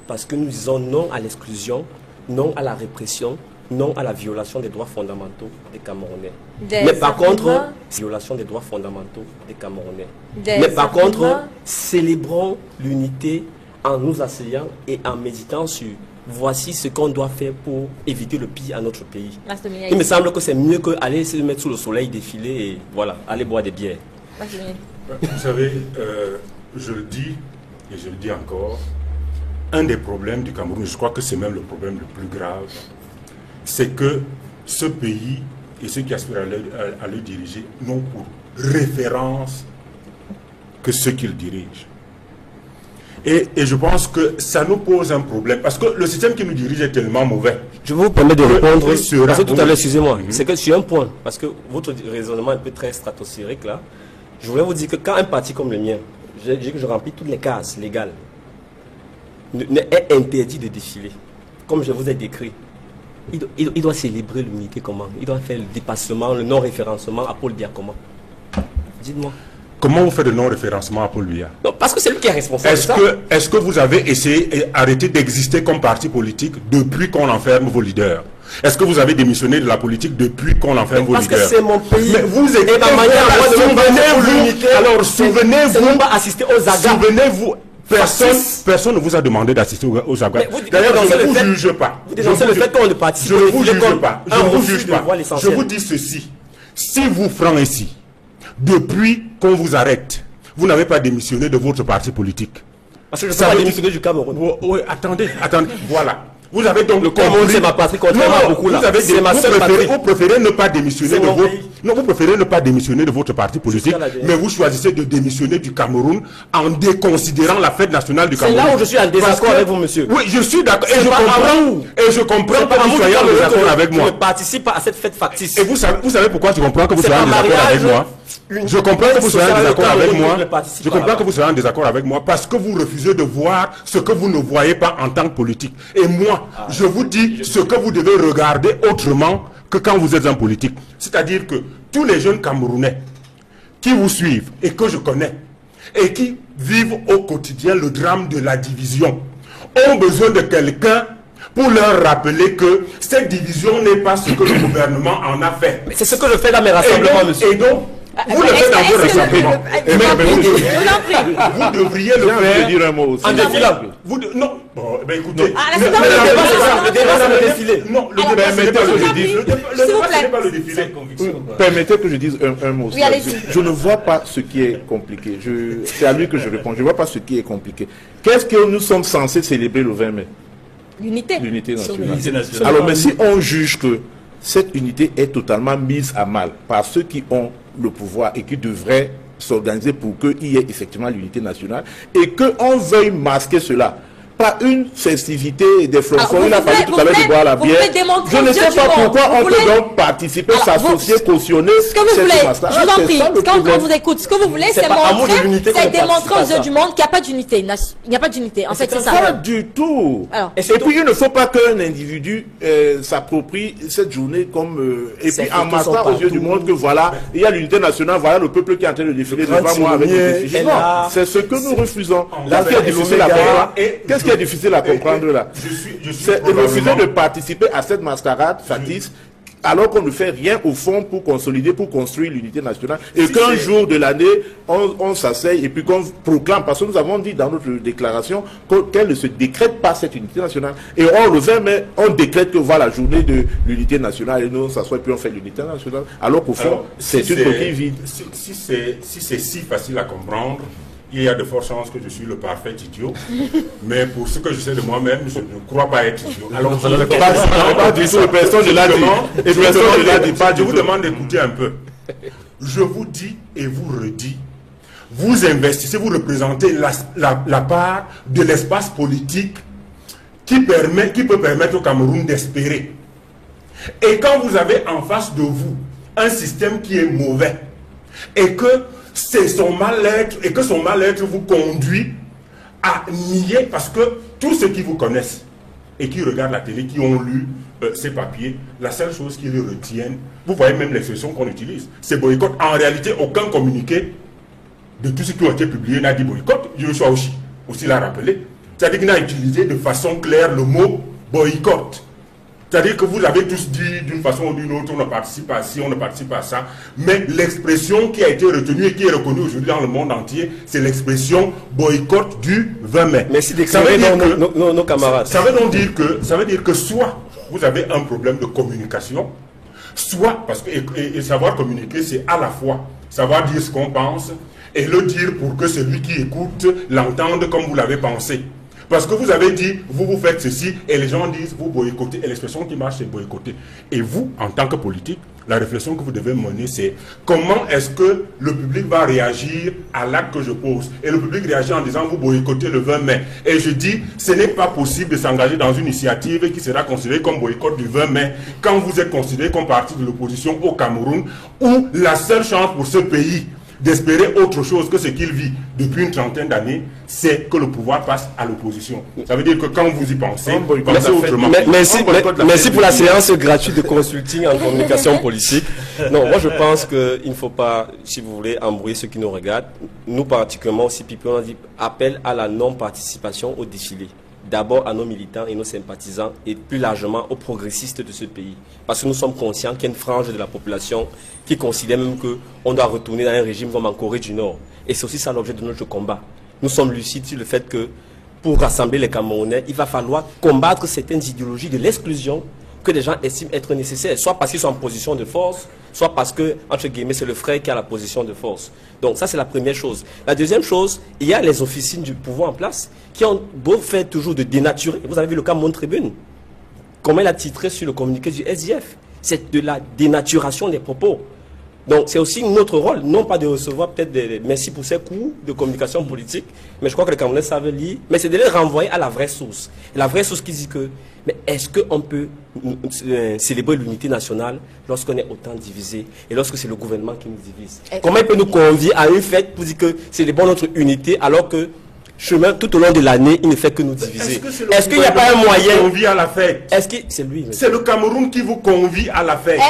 Parce que nous disons non à l'exclusion, non à la répression, non à la violation des droits fondamentaux des Camerounais. Mais par contre, violation des droits fondamentaux des Camerounais. Mais par contre, célébrons l'unité en nous asseyant et en méditant sur voici ce qu'on doit faire pour éviter le pire à notre pays. Il me semble que c'est mieux qu'aller se mettre sous le soleil, défiler et voilà, aller boire des bières. Vous savez, je le dis et je le dis encore, un des problèmes du Cameroun, je crois que c'est même le problème le plus grave, c'est que ce pays et ceux qui aspirent à le diriger n'ont pour référence que ceux qui le dirigent. Et je pense que ça nous pose un problème. Parce que le système qui nous dirige est tellement mauvais. Je vous permets de répondre. Parce que tout à l'heure, excusez-moi, c'est que sur un point, parce que votre raisonnement est un peu très stratosphérique là, je voulais vous dire que quand un parti comme le mien, je remplis toutes les cases légales, est interdit de défiler, comme je vous ai décrit, il doit célébrer l'unité comment? Il doit faire le dépassement, le non-référencement à Paul Biya comment? Dites-moi. Comment vous faites le non-référencement à Paul Biya? Non, parce que c'est lui qui est responsable. Est-ce que vous avez essayé et arrêté d'exister comme parti politique depuis qu'on enferme vos leaders? Est-ce que vous avez démissionné de la politique depuis qu'on enferme vos leaders? Parce que c'est mon pays. Mais vous êtes et ma manière souvenez-vous. Alors souvenez-vous. Pas assister aux AGA. Souvenez-vous. Personne ne vous a demandé d'assister aux AGA. D'ailleurs, je ne vous juge pas. Vous dénoncez le fait qu'on ne participe pas. Je ne vous juge pas. Je vous dis ceci. Si vous franc ici, depuis qu'on vous arrête, vous n'avez pas démissionné de votre parti politique. Parce que je ne pas démissionner du Cameroun. Oui, attendez. Voilà. Vous avez donc le Cameroun, c'est ma patrie, contrairement à beaucoup là. Vous préférez ne pas démissionner de votre... Non, vous préférez ne pas démissionner de votre parti politique, mais vous choisissez de démissionner du Cameroun en déconsidérant la fête nationale du Cameroun. C'est là où je suis en désaccord avec vous, monsieur. Oui, je suis d'accord. Et je comprends que vous soyez en désaccord avec moi. Je ne participe pas à cette fête factice. Et vous savez pourquoi je comprends que vous soyez en désaccord avec moi? Je comprends que vous soyez en désaccord avec moi. Je comprends que vous soyez en désaccord avec moi parce que vous refusez de voir ce que vous ne voyez pas en tant que politique. Et moi, je vous dis ce que vous devez regarder autrement que quand vous êtes en politique. C'est-à-dire que tous les jeunes Camerounais qui vous suivent et que je connais et qui vivent au quotidien le drame de la division ont besoin de quelqu'un pour leur rappeler que cette division n'est pas ce que le gouvernement en a fait. C'est ce que je fais dans mes rassemblements, monsieur. Et donc, vous le faites dans vos rassemblements. Vous devriez le faire. Dire un mot aussi. En défilant. Non. Bon, ben écoutez. Le débat, c'est le défilé. Non, le débat, ce n'est pas le défilé. Le débat, ce n'est pas le défilé. Permettez que je dise un mot. Oui, allez-y. Je ne vois pas ce qui est compliqué. C'est à lui que je réponds. Je ne vois pas ce qui est compliqué. Qu'est-ce que nous sommes censés célébrer le 20 mai? L'unité. L'unité nationale. Alors, mais si on juge que cette unité est totalement mise à mal par ceux qui ont le pouvoir et qui devraient s'organiser pour qu'il y ait effectivement l'unité nationale, et qu'on veuille masquer cela par une festivité et des flocons. Il a fallu tout à l'heure de boire la bière. Je ne sais pas pourquoi on peut donc participer, s'associer, cautionner. Ce que vous voulez, je vous en prie, quand on vous écoute, ce que vous voulez, c'est démontrer aux yeux du monde qu'il n'y a pas d'unité. Il n'y a pas d'unité. En fait, c'est ça. Pas du tout. Et puis, il ne faut pas qu'un individu s'approprie cette journée comme... et puis, en massant aux yeux du monde que voilà, il y a l'unité nationale, voilà le peuple qui est en train de défiler devant moi avec des effigies. Non, c'est ce que nous refusons. Qu'est-ce qui est difficile à comprendre là? C'est de refuser de participer à cette mascarade factice alors qu'on ne fait rien au fond pour consolider, pour construire l'unité nationale, et qu'un jour de l'année, on s'asseye et puis qu'on proclame, parce que nous avons dit dans notre déclaration qu'elle ne se décrète pas cette unité nationale. Et on le fait, mais on décrète que voilà la journée de l'unité nationale, et nous on s'assoit et puis on fait l'unité nationale, alors qu'au fond, c'est une coquille vide. Si c'est si facile à comprendre, il y a de fortes chances que je suis le parfait idiot, mais pour ce que je sais de moi-même, je ne crois pas être idiot. Alors, pas du tout, personne ne l'a dit. Et personne ne l'a dit. Je vous demande d'écouter un peu. Je vous dis et vous redis, vous investissez, vous représentez la part de l'espace politique qui peut permettre au Cameroun d'espérer. Et quand vous avez en face de vous un système qui est mauvais, et que c'est son mal-être, et que son mal-être vous conduit à nier, parce que tous ceux qui vous connaissent et qui regardent la télé, qui ont lu ces papiers, la seule chose qu'ils retiennent, vous voyez même l'expression qu'on utilise, c'est boycott. En réalité, aucun communiqué de tout ce qui a été publié n'a dit boycott. Joshua aussi l'a rappelé. C'est-à-dire qu'il a utilisé de façon claire le mot boycott. C'est-à-dire que vous l'avez tous dit d'une façon ou d'une autre, on ne participe pas à ci, on ne participe pas à ça. Mais l'expression qui a été retenue et qui est reconnue aujourd'hui dans le monde entier, c'est l'expression boycott du 20 mai. Merci d'éclairer nos camarades. Ça veut donc dire que soit vous avez un problème de communication, soit, parce que et savoir communiquer, c'est à la fois savoir dire ce qu'on pense et le dire pour que celui qui écoute l'entende comme vous l'avez pensé. Parce que vous avez dit, vous faites ceci, et les gens disent, vous boycottez, et l'expression qui marche, c'est boycotter. Et vous, en tant que politique, la réflexion que vous devez mener, c'est comment est-ce que le public va réagir à l'acte que je pose. Et le public réagit en disant, vous boycottez le 20 mai. Et je dis, ce n'est pas possible de s'engager dans une initiative qui sera considérée comme boycott du 20 mai, quand vous êtes considéré comme parti de l'opposition au Cameroun, où la seule chance pour ce pays d'espérer autre chose que ce qu'il vit depuis une trentaine d'années, c'est que le pouvoir passe à l'opposition. Ça veut dire que quand vous y pensez, pensez autrement. Merci pour la séance gratuite de consulting en communication politique. Non, moi je pense qu'il ne faut pas, si vous voulez, embrouiller ceux qui nous regardent. Nous particulièrement aussi, Pipi, on a dit appel à la non-participation au défilé. D'abord à nos militants et nos sympathisants et plus largement aux progressistes de ce pays. Parce que nous sommes conscients qu'il y a une frange de la population qui considère même qu'on doit retourner dans un régime comme en Corée du Nord. Et c'est aussi ça l'objet de notre combat. Nous sommes lucides sur le fait que pour rassembler les Camerounais, il va falloir combattre certaines idéologies de l'exclusion que les gens estiment être nécessaires, soit parce qu'ils sont en position de force, soit parce que, entre guillemets, c'est le frère qui a la position de force. Donc ça, c'est la première chose. La deuxième chose, il y a les officines du pouvoir en place qui ont beau faire toujours de dénaturer. Vous avez vu le cas Monde Tribune, comment il a titré sur le communiqué du SDF. C'est de la dénaturation des propos. Donc c'est aussi notre rôle, non pas de recevoir peut-être des merci pour ces coups de communication politique, mais je crois que les Camerounais savent lire, mais c'est de les renvoyer à la vraie source. Et la vraie source qui dit que, mais est-ce qu'on peut célébrer l'unité nationale lorsqu'on est autant divisé et lorsque c'est le gouvernement qui nous divise? Comment il peut nous convier à une fête pour dire que célébrons notre unité alors que chemin tout au long de l'année, il ne fait que nous diviser? Est-ce qu'il n'y a pas un moyen qui convie à la fête? Est-ce que c'est lui? C'est le Cameroun qui vous convie à la fête.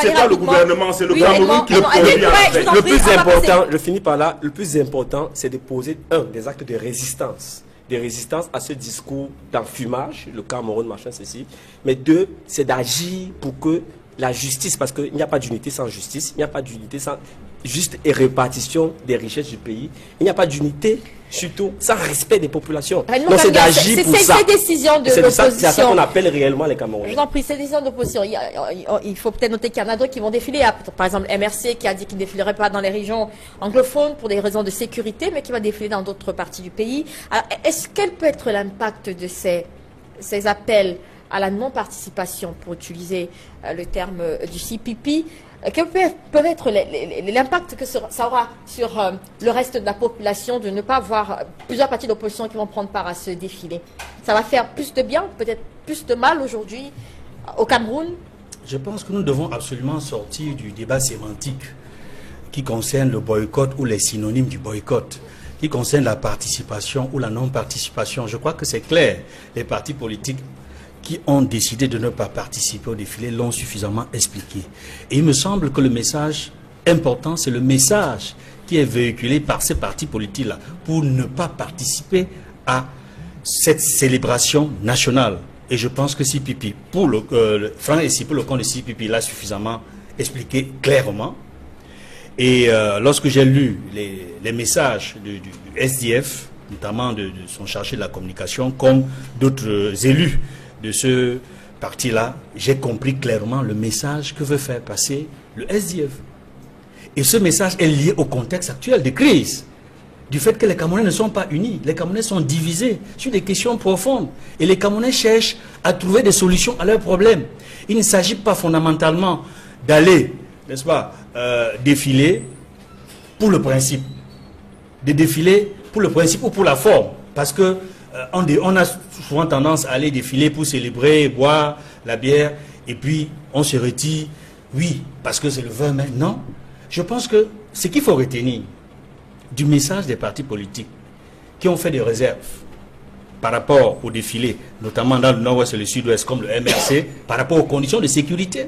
C'est pas le gouvernement, c'est le Cameroun qui vous convie à la fête. Le plus important, je finis par là, le plus important, c'est de poser des actes de résistance. Des résistances à ce discours d'enfumage, le Cameroun, machin, ceci. Mais deux, c'est d'agir pour que la justice, parce qu'il n'y a pas d'unité sans justice, il n'y a pas d'unité sans juste et répartition des richesses du pays, il n'y a pas d'unité, surtout sans respect des populations. Donc c'est d'agir pour ça. Ces décisions de l'opposition. C'est à ça qu'on appelle réellement les Camerounais. Je vous en prie, ces décisions d'opposition, il faut peut-être noter qu'il y en a d'autres qui vont défiler. Par exemple, MRC qui a dit qu'il ne défilerait pas dans les régions anglophones pour des raisons de sécurité, mais qui va défiler dans d'autres parties du pays. Quel peut être l'impact de ces appels à la non-participation, pour utiliser le terme du CPP? Quel peut être l'impact que ça aura sur le reste de la population de ne pas avoir plusieurs partis d'opposition qui vont prendre part à ce défilé? Ça va faire plus de bien, peut-être plus de mal aujourd'hui au Cameroun? Je pense que nous devons absolument sortir du débat sémantique qui concerne le boycott ou les synonymes du boycott, qui concerne la participation ou la non-participation. Je crois que c'est clair. Les partis politiques qui ont décidé de ne pas participer au défilé l'ont suffisamment expliqué. Et il me semble que le message important, c'est le message qui est véhiculé par ces partis politiques-là pour ne pas participer à cette célébration nationale. Et je pense que CPP, pour Franck et pour le compte de CPP, l'a suffisamment expliqué clairement. Et lorsque j'ai lu les messages du SDF, notamment de son chargé de la communication, comme d'autres élus de ce parti-là, j'ai compris clairement le message que veut faire passer le SDF. Et ce message est lié au contexte actuel de crise, du fait que les Camerounais ne sont pas unis, les Camerounais sont divisés sur des questions profondes. Et les Camerounais cherchent à trouver des solutions à leurs problèmes. Il ne s'agit pas fondamentalement d'aller, n'est-ce pas, défiler pour le principe, de défiler pour le principe ou pour la forme, parce que on a souvent tendance à aller défiler pour célébrer, boire la bière, et puis on se retire, oui, parce que c'est le 20 mai. Non, je pense que ce qu'il faut retenir du message des partis politiques qui ont fait des réserves par rapport au défilé, notamment dans le nord-ouest et le sud-ouest, comme le MRC, par rapport aux conditions de sécurité,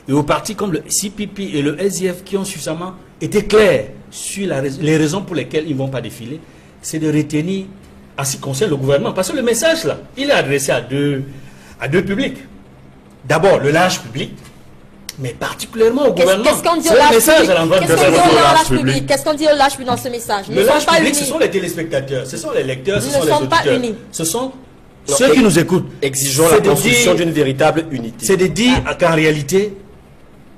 et aux partis comme le CPP et le SDF qui ont suffisamment été clairs sur les raisons pour lesquelles ils ne vont pas défiler, c'est de retenir en ce qui concerne le gouvernement. Parce que le message, là, il est adressé à deux publics. D'abord, le large public, mais particulièrement au gouvernement. Qu'est-ce qu'on dit au large public? Qu'est-ce qu'on dit au large public dans ce message? Le large public, ce sont les téléspectateurs, ce sont les lecteurs, ce sont les auditeurs. Ce sont ceux qui nous écoutent. Exigeons la construction d'une véritable unité. C'est de dire qu'en réalité,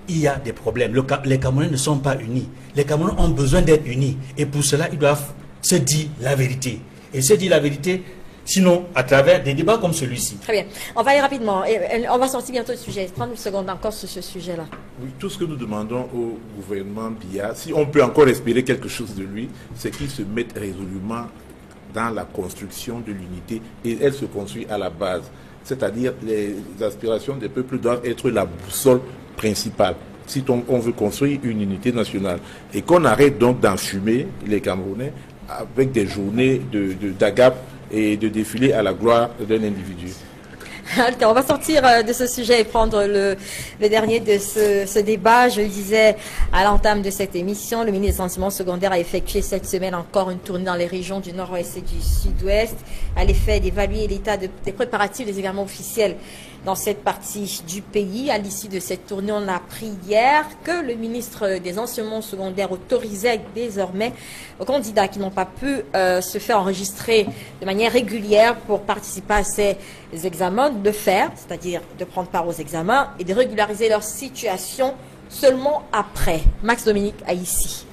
il y a des problèmes. Les Camerounais ne sont pas unis. Les Camerounais ont besoin d'être unis. Et pour cela, ils doivent se dire la vérité. et s'est dit la vérité, sinon à travers des débats comme celui-ci. Très bien. On va aller rapidement. Et on va sortir bientôt du sujet. 30 secondes encore sur ce sujet-là. Oui, tout ce que nous demandons au gouvernement Biya, si on peut encore espérer quelque chose de lui, c'est qu'il se mette résolument dans la construction de l'unité, et elle se construit à la base. C'est-à-dire les aspirations des peuples doivent être la boussole principale si on veut construire une unité nationale. Et qu'on arrête donc d'enfumer les Camerounais avec des journées d'agape et de défiler à la gloire d'un individu. On va sortir de ce sujet et prendre le dernier de ce débat. Je le disais à l'entame de cette émission, le ministre des Enseignements secondaires a effectué cette semaine encore une tournée dans les régions du Nord-Ouest et du Sud-Ouest à l'effet d'évaluer l'état des préparatifs des examens officiels dans cette partie du pays. À l'issue de cette tournée, on a appris hier que le ministre des Enseignements secondaires autorisait désormais aux candidats qui n'ont pas pu se faire enregistrer de manière régulière pour participer à ces examens de faire, c'est-à-dire de prendre part aux examens et de régulariser leur situation seulement après. Max Dominique a ici.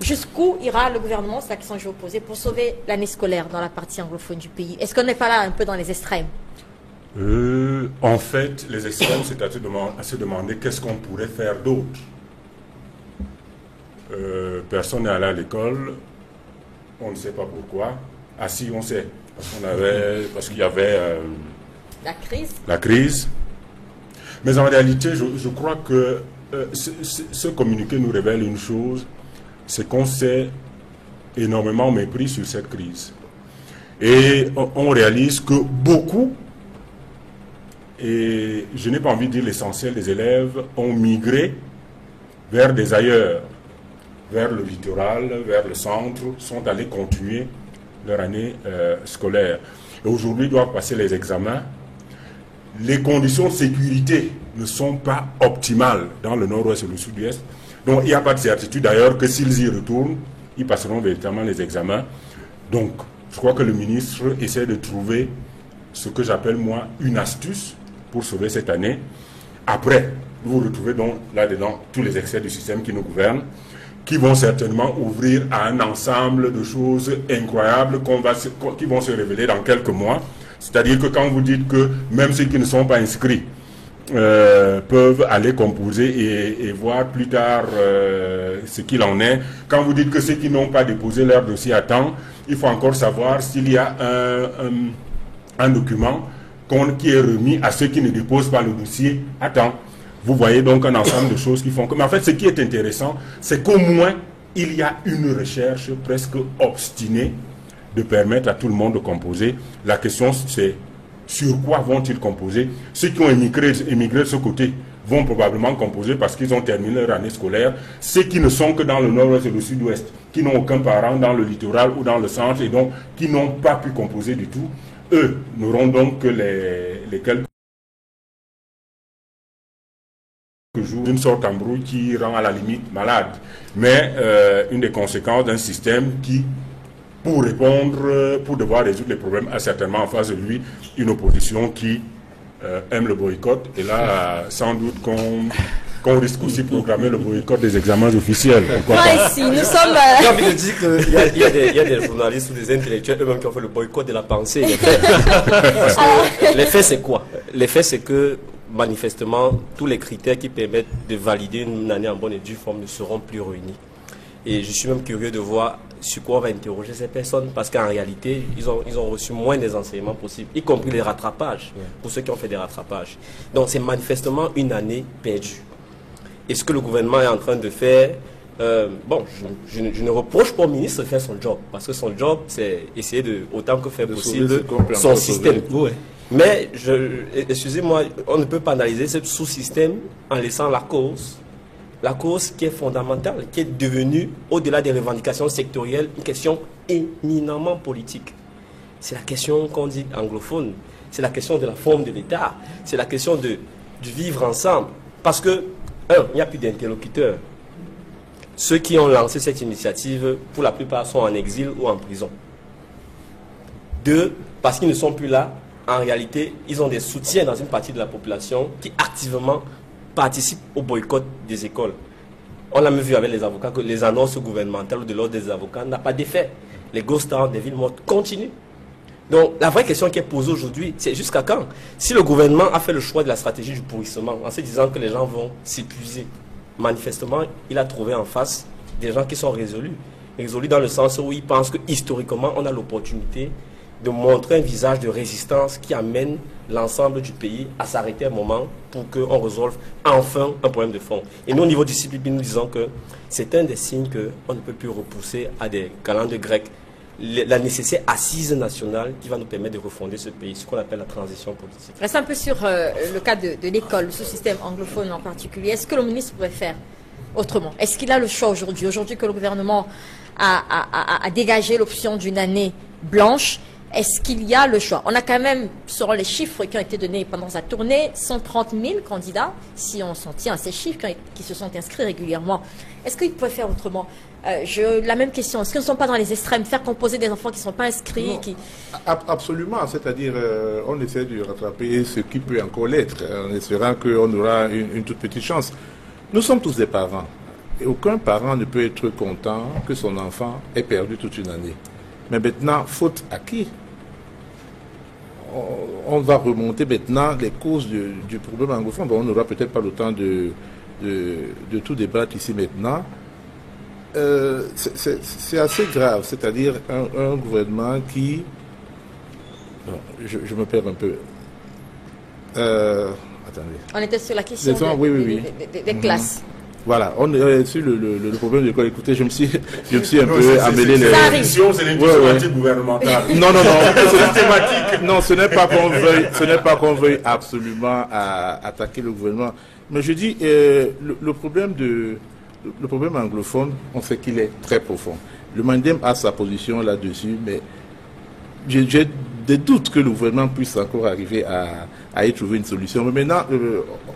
Jusqu'où ira le gouvernement, c'est la question que je vais vous poser, pour sauver l'année scolaire dans la partie anglophone du pays? Est-ce qu'on n'est pas là un peu dans les extrêmes? En fait, les extrêmes, c'est à se demander qu'est-ce qu'on pourrait faire d'autre. Personne n'est allé à l'école, on ne sait pas pourquoi. Ah si, on sait, parce qu'il y avait la crise. Mais en réalité, je crois que ce communiqué nous révèle une chose, c'est qu'on s'est énormément mépris sur cette crise. Et on réalise que beaucoup, et je n'ai pas envie de dire l'essentiel des élèves, ont migré vers des ailleurs, vers le littoral, vers le centre, sont allés continuer leur année scolaire. Et aujourd'hui, ils doivent passer les examens. Les conditions de sécurité ne sont pas optimales dans le nord-ouest et le sud-ouest. Donc, il n'y a pas de certitude d'ailleurs que s'ils y retournent, ils passeront véritablement les examens. Donc, je crois que le ministre essaie de trouver ce que j'appelle, moi, une astuce pour sauver cette année. Après, vous retrouvez donc là-dedans tous les excès du système qui nous gouverne, qui vont certainement ouvrir à un ensemble de choses incroyables qui vont se révéler dans quelques mois. C'est-à-dire que quand vous dites que même ceux qui ne sont pas inscrits peuvent aller composer et voir plus tard ce qu'il en est, quand vous dites que ceux qui n'ont pas déposé leur dossier à temps, il faut encore savoir s'il y a un document qui est remis à ceux qui ne déposent pas le dossier à temps. Vous voyez donc un ensemble de choses qui font que... Mais en fait, ce qui est intéressant, c'est qu'au moins, il y a une recherche presque obstinée de permettre à tout le monde de composer. La question, c'est sur quoi vont-ils composer? Ceux qui ont émigré de ce côté vont probablement composer parce qu'ils ont terminé leur année scolaire. Ceux qui ne sont que dans le nord-ouest et le sud-ouest, qui n'ont aucun parent dans le littoral ou dans le centre et donc qui n'ont pas pu composer du tout, eux n'auront donc que les quelques jours d'une sorte d'embrouille qui rend à la limite malade. Mais une des conséquences d'un système qui, pour devoir résoudre les problèmes, a certainement en face de lui une opposition qui aime le boycott. Et là, sans doute qu'on risque aussi de programmer le boycott des examens officiels. Ici, nous sommes... J'ai envie de dire qu'il y a des journalistes ou des intellectuels eux-mêmes qui ont fait le boycott de la pensée. Parce que les faits, c'est quoi? Les faits, c'est que manifestement, tous les critères qui permettent de valider une année en bonne et due forme ne seront plus réunis. Et je suis même curieux de voir sur quoi on va interroger ces personnes, parce qu'en réalité, ils ont reçu moins des enseignements possibles, y compris les rattrapages, pour ceux qui ont fait des rattrapages. Donc c'est manifestement une année perdue. Et ce que le gouvernement est en train de faire, je ne reproche pas au ministre de faire son job, parce que son job, c'est essayer de, autant que faire possible, son système. Mais, excusez-moi, on ne peut pas analyser ce sous-système en laissant la cause qui est fondamentale, qui est devenue, au-delà des revendications sectorielles, une question éminemment politique. C'est la question qu'on dit anglophone, c'est la question de la forme de l'État, c'est la question du vivre ensemble. Parce que, il n'y a plus d'interlocuteurs. Ceux qui ont lancé cette initiative, pour la plupart, sont en exil ou en prison. 2, parce qu'ils ne sont plus là, en réalité, ils ont des soutiens dans une partie de la population qui activement participent au boycott des écoles. On l'a même vu avec les avocats que les annonces gouvernementales ou de l'ordre des avocats n'ont pas d'effet. Les ghost towns des villes mortes continuent. Donc, la vraie question qui est posée aujourd'hui, c'est jusqu'à quand? Si le gouvernement a fait le choix de la stratégie du pourrissement, en se disant que les gens vont s'épuiser, manifestement, il a trouvé en face des gens qui sont résolus. Résolus dans le sens où ils pensent que historiquement, on a l'opportunité de montrer un visage de résistance qui amène l'ensemble du pays à s'arrêter un moment pour qu'on résolve enfin un problème de fond. Et nous, au niveau du CPP, nous disons que c'est un des signes qu'on ne peut plus repousser à des calendes grecques la nécessaire assise nationale qui va nous permettre de refonder ce pays, ce qu'on appelle la transition politique. Reste un peu sur le cas de l'école, ce système anglophone en particulier. Est-ce que le ministre pourrait faire autrement? Est-ce qu'il a le choix aujourd'hui? Aujourd'hui que le gouvernement a dégagé l'option d'une année blanche, est-ce qu'il y a le choix? On a quand même, selon les chiffres qui ont été donnés pendant sa tournée, 130 000 candidats, si on s'en tient à ces chiffres, qui se sont inscrits régulièrement. Est-ce qu'il pourrait faire autrement? La même question, est-ce qu'ils ne sont pas dans les extrêmes, faire composer des enfants qui ne sont pas inscrits? Absolument, c'est-à-dire on essaie de rattraper ce qui peut encore l'être, en espérant qu'on aura une toute petite chance. Nous sommes tous des parents, et aucun parent ne peut être content que son enfant ait perdu toute une année. Mais maintenant, faute à qui? On va remonter maintenant les causes du problème anglophone. Bon, on n'aura peut-être pas le temps de tout débattre ici maintenant. C'est assez grave, c'est-à-dire un gouvernement qui... Non, je me perds un peu. Attendez. On était sur la question des classes. Voilà, on est sur le problème de l'école. Écoutez, je me suis un peu amené les... C'est l'individualité gouvernementale. Non, non, ce n'est pas qu'on veuille absolument attaquer le gouvernement. Mais je dis, le problème anglophone, on sait qu'il est très profond. Le Mandem a sa position là-dessus, mais j'ai des doutes que le gouvernement puisse encore arriver à y trouver une solution. Mais maintenant,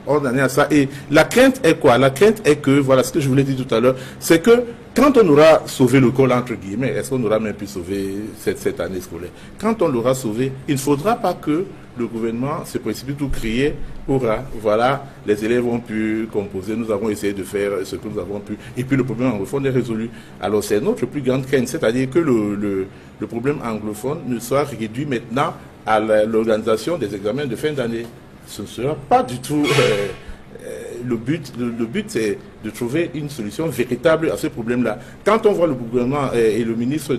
on en est à ça. Et la crainte est quoi? La crainte est que, voilà ce que je voulais dire tout à l'heure, c'est que quand on aura sauvé le col, entre guillemets, est-ce qu'on aura même pu sauver cette année scolaire? Quand on l'aura sauvé, il ne faudra pas que le gouvernement se précipite ou crier, hurrah, voilà, les élèves ont pu composer, nous avons essayé de faire ce que nous avons pu, et puis le problème anglophone est résolu. Alors c'est notre plus grande crainte, c'est-à-dire que le problème anglophone ne soit réduit maintenant à l'organisation des examens de fin d'année. Ce ne sera pas du tout le but. Le but, c'est de trouver une solution véritable à ce problème-là. Quand on voit le gouvernement et le ministre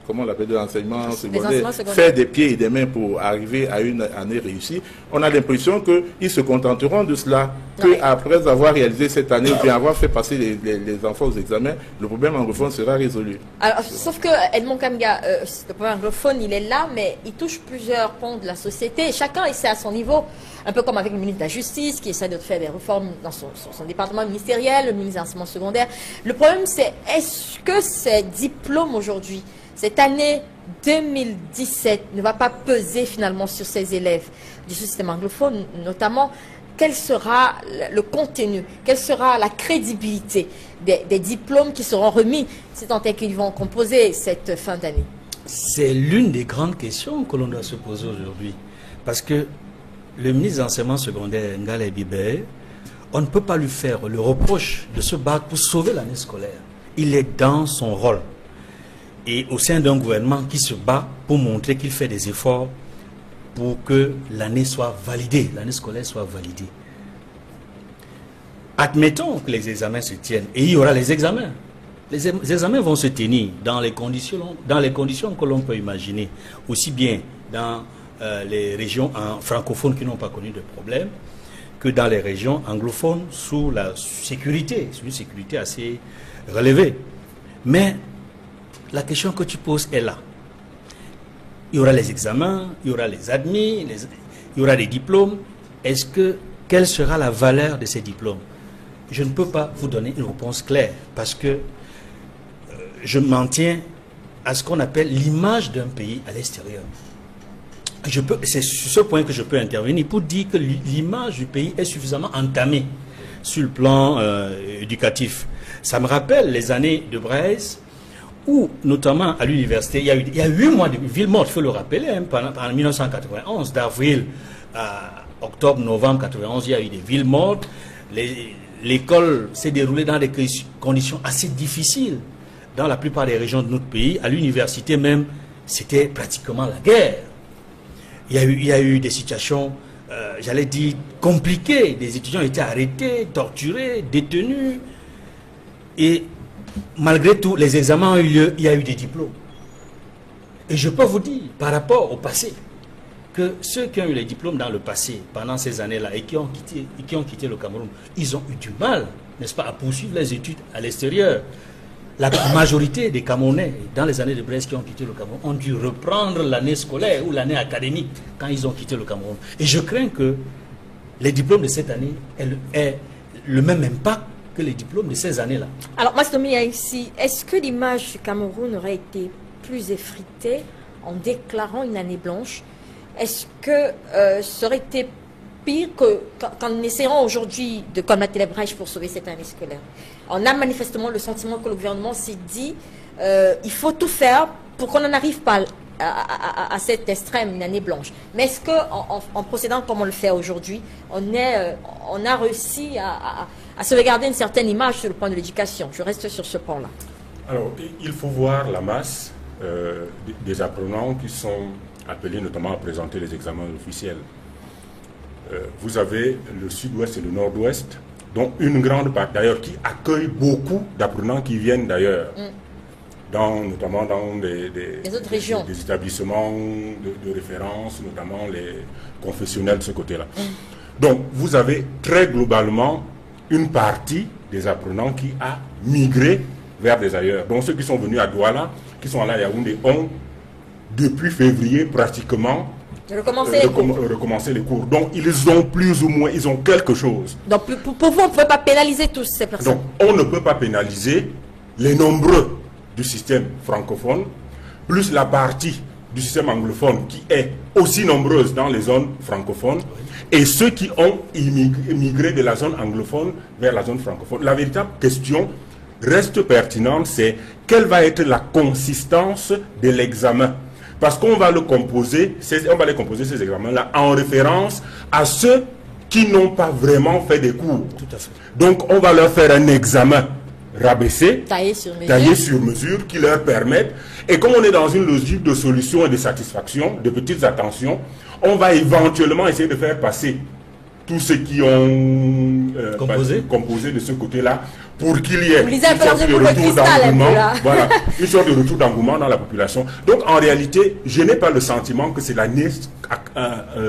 comment on l'appelle, de l'enseignement secondaire, faire des pieds et des mains pour arriver à une année réussie, on a l'impression qu'ils se contenteront de cela, qu'après avoir réalisé cette année, ou bien avoir fait passer les enfants aux examens, le problème anglophone sera résolu. Alors, sauf que Edmond Kamga, le problème anglophone, il est là, mais il touche plusieurs pans de la société. Chacun essaie à son niveau, un peu comme avec le ministre de la Justice, qui essaie de faire des réformes dans son département ministériel, le ministre de l'enseignement secondaire. Le problème, c'est est-ce que ces diplômes aujourd'hui, cette année 2017 ne va pas peser finalement sur ces élèves du système anglophone, notamment quel sera le contenu, quelle sera la crédibilité des diplômes qui seront remis, si tant est qu'ils vont composer cette fin d'année? C'est l'une des grandes questions que l'on doit se poser aujourd'hui. Parce que le ministre de l'enseignement secondaire, Ngale Bibe, on ne peut pas lui faire le reproche de se battre pour sauver l'année scolaire. Il est dans son rôle. Et au sein d'un gouvernement qui se bat pour montrer qu'il fait des efforts pour que l'année soit validée, l'année scolaire soit validée. Admettons que les examens se tiennent, et il y aura les examens. Les examens vont se tenir dans les conditions que l'on peut imaginer, aussi bien dans les régions francophones qui n'ont pas connu de problème, que dans les régions anglophones sous une sécurité assez relevée. Mais la question que tu poses est là. Il y aura les examens, il y aura les admis, il y aura les diplômes. Quelle sera la valeur de ces diplômes? Je ne peux pas vous donner une réponse claire parce que je m'en tiens à ce qu'on appelle l'image d'un pays à l'extérieur. C'est sur ce point que je peux intervenir pour dire que l'image du pays est suffisamment entamée sur le plan éducatif. Ça me rappelle les années de Braise, où, notamment à l'université, il y a 8 mois de ville morte, il faut le rappeler, hein, en 1991, d'avril à octobre, novembre 91, il y a eu des villes mortes. L'école s'est déroulée dans des conditions assez difficiles dans la plupart des régions de notre pays. À l'université même, c'était pratiquement la guerre. Il y a eu des situations, j'allais dire, compliquées. Des étudiants étaient arrêtés, torturés, détenus. Et malgré tout, les examens ont eu lieu, il y a eu des diplômes. Et je peux vous dire, par rapport au passé, que ceux qui ont eu les diplômes dans le passé, pendant ces années-là, et qui ont quitté le Cameroun, ils ont eu du mal, n'est-ce pas, à poursuivre les études à l'extérieur. La majorité des Camerounais, dans les années de Brest qui ont quitté le Cameroun, ont dû reprendre l'année scolaire ou l'année académique quand ils ont quitté le Cameroun. Et je crains que les diplômes de cette année aient le même impact que les diplômes de ces années-là. Alors, Mastomi, ici, est-ce que l'image du Cameroun aurait été plus effritée en déclarant une année blanche? Est-ce que ça aurait été pire qu'en essayant aujourd'hui de combattre les brèches pour sauver cette année scolaire? On a manifestement le sentiment que le gouvernement s'est dit il faut tout faire pour qu'on n'en arrive pas à cet extrême, une année blanche. Mais est-ce qu'en procédant comme on le fait aujourd'hui, on a réussi à sauvegarder une certaine image sur le plan de l'éducation? Je reste sur ce point-là. Alors, il faut voir la masse des apprenants qui sont appelés notamment à présenter les examens officiels. Vous avez le sud-ouest et le nord-ouest, dont une grande partie d'ailleurs qui accueille beaucoup d'apprenants qui viennent d'ailleurs, notamment dans les autres régions, des établissements de référence, notamment les confessionnels de ce côté-là. Donc vous avez très globalement une partie des apprenants qui a migré vers des ailleurs. Donc ceux qui sont venus à Douala, qui sont allés à Yaoundé, ont depuis février pratiquement recommencer les cours. Donc ils ont plus ou moins, ils ont quelque chose. Donc pour vous, on ne peut pas pénaliser tous ces personnes. Donc on ne peut pas pénaliser les nombreux du système francophone, plus la partie du système anglophone qui est aussi nombreuse dans les zones francophones, et ceux qui ont immigré de la zone anglophone vers la zone francophone. La véritable question reste pertinente, c'est quelle va être la consistance de l'examen? Parce qu'on va les composer ces examens-là en référence à ceux qui n'ont pas vraiment fait des cours. Tout à fait. Donc on va leur faire un examen rabaissé, taillé sur mesure, qui leur permettent, et comme on est dans une logique de solution et de satisfaction, de petites attentions, on va éventuellement essayer de faire passer tous ceux qui ont composé de ce côté-là, pour qu'il y ait une sorte de retour d'engouement, voilà, une sorte de retour d'engouement dans la population. Donc en réalité, je n'ai pas le sentiment que c'est l'année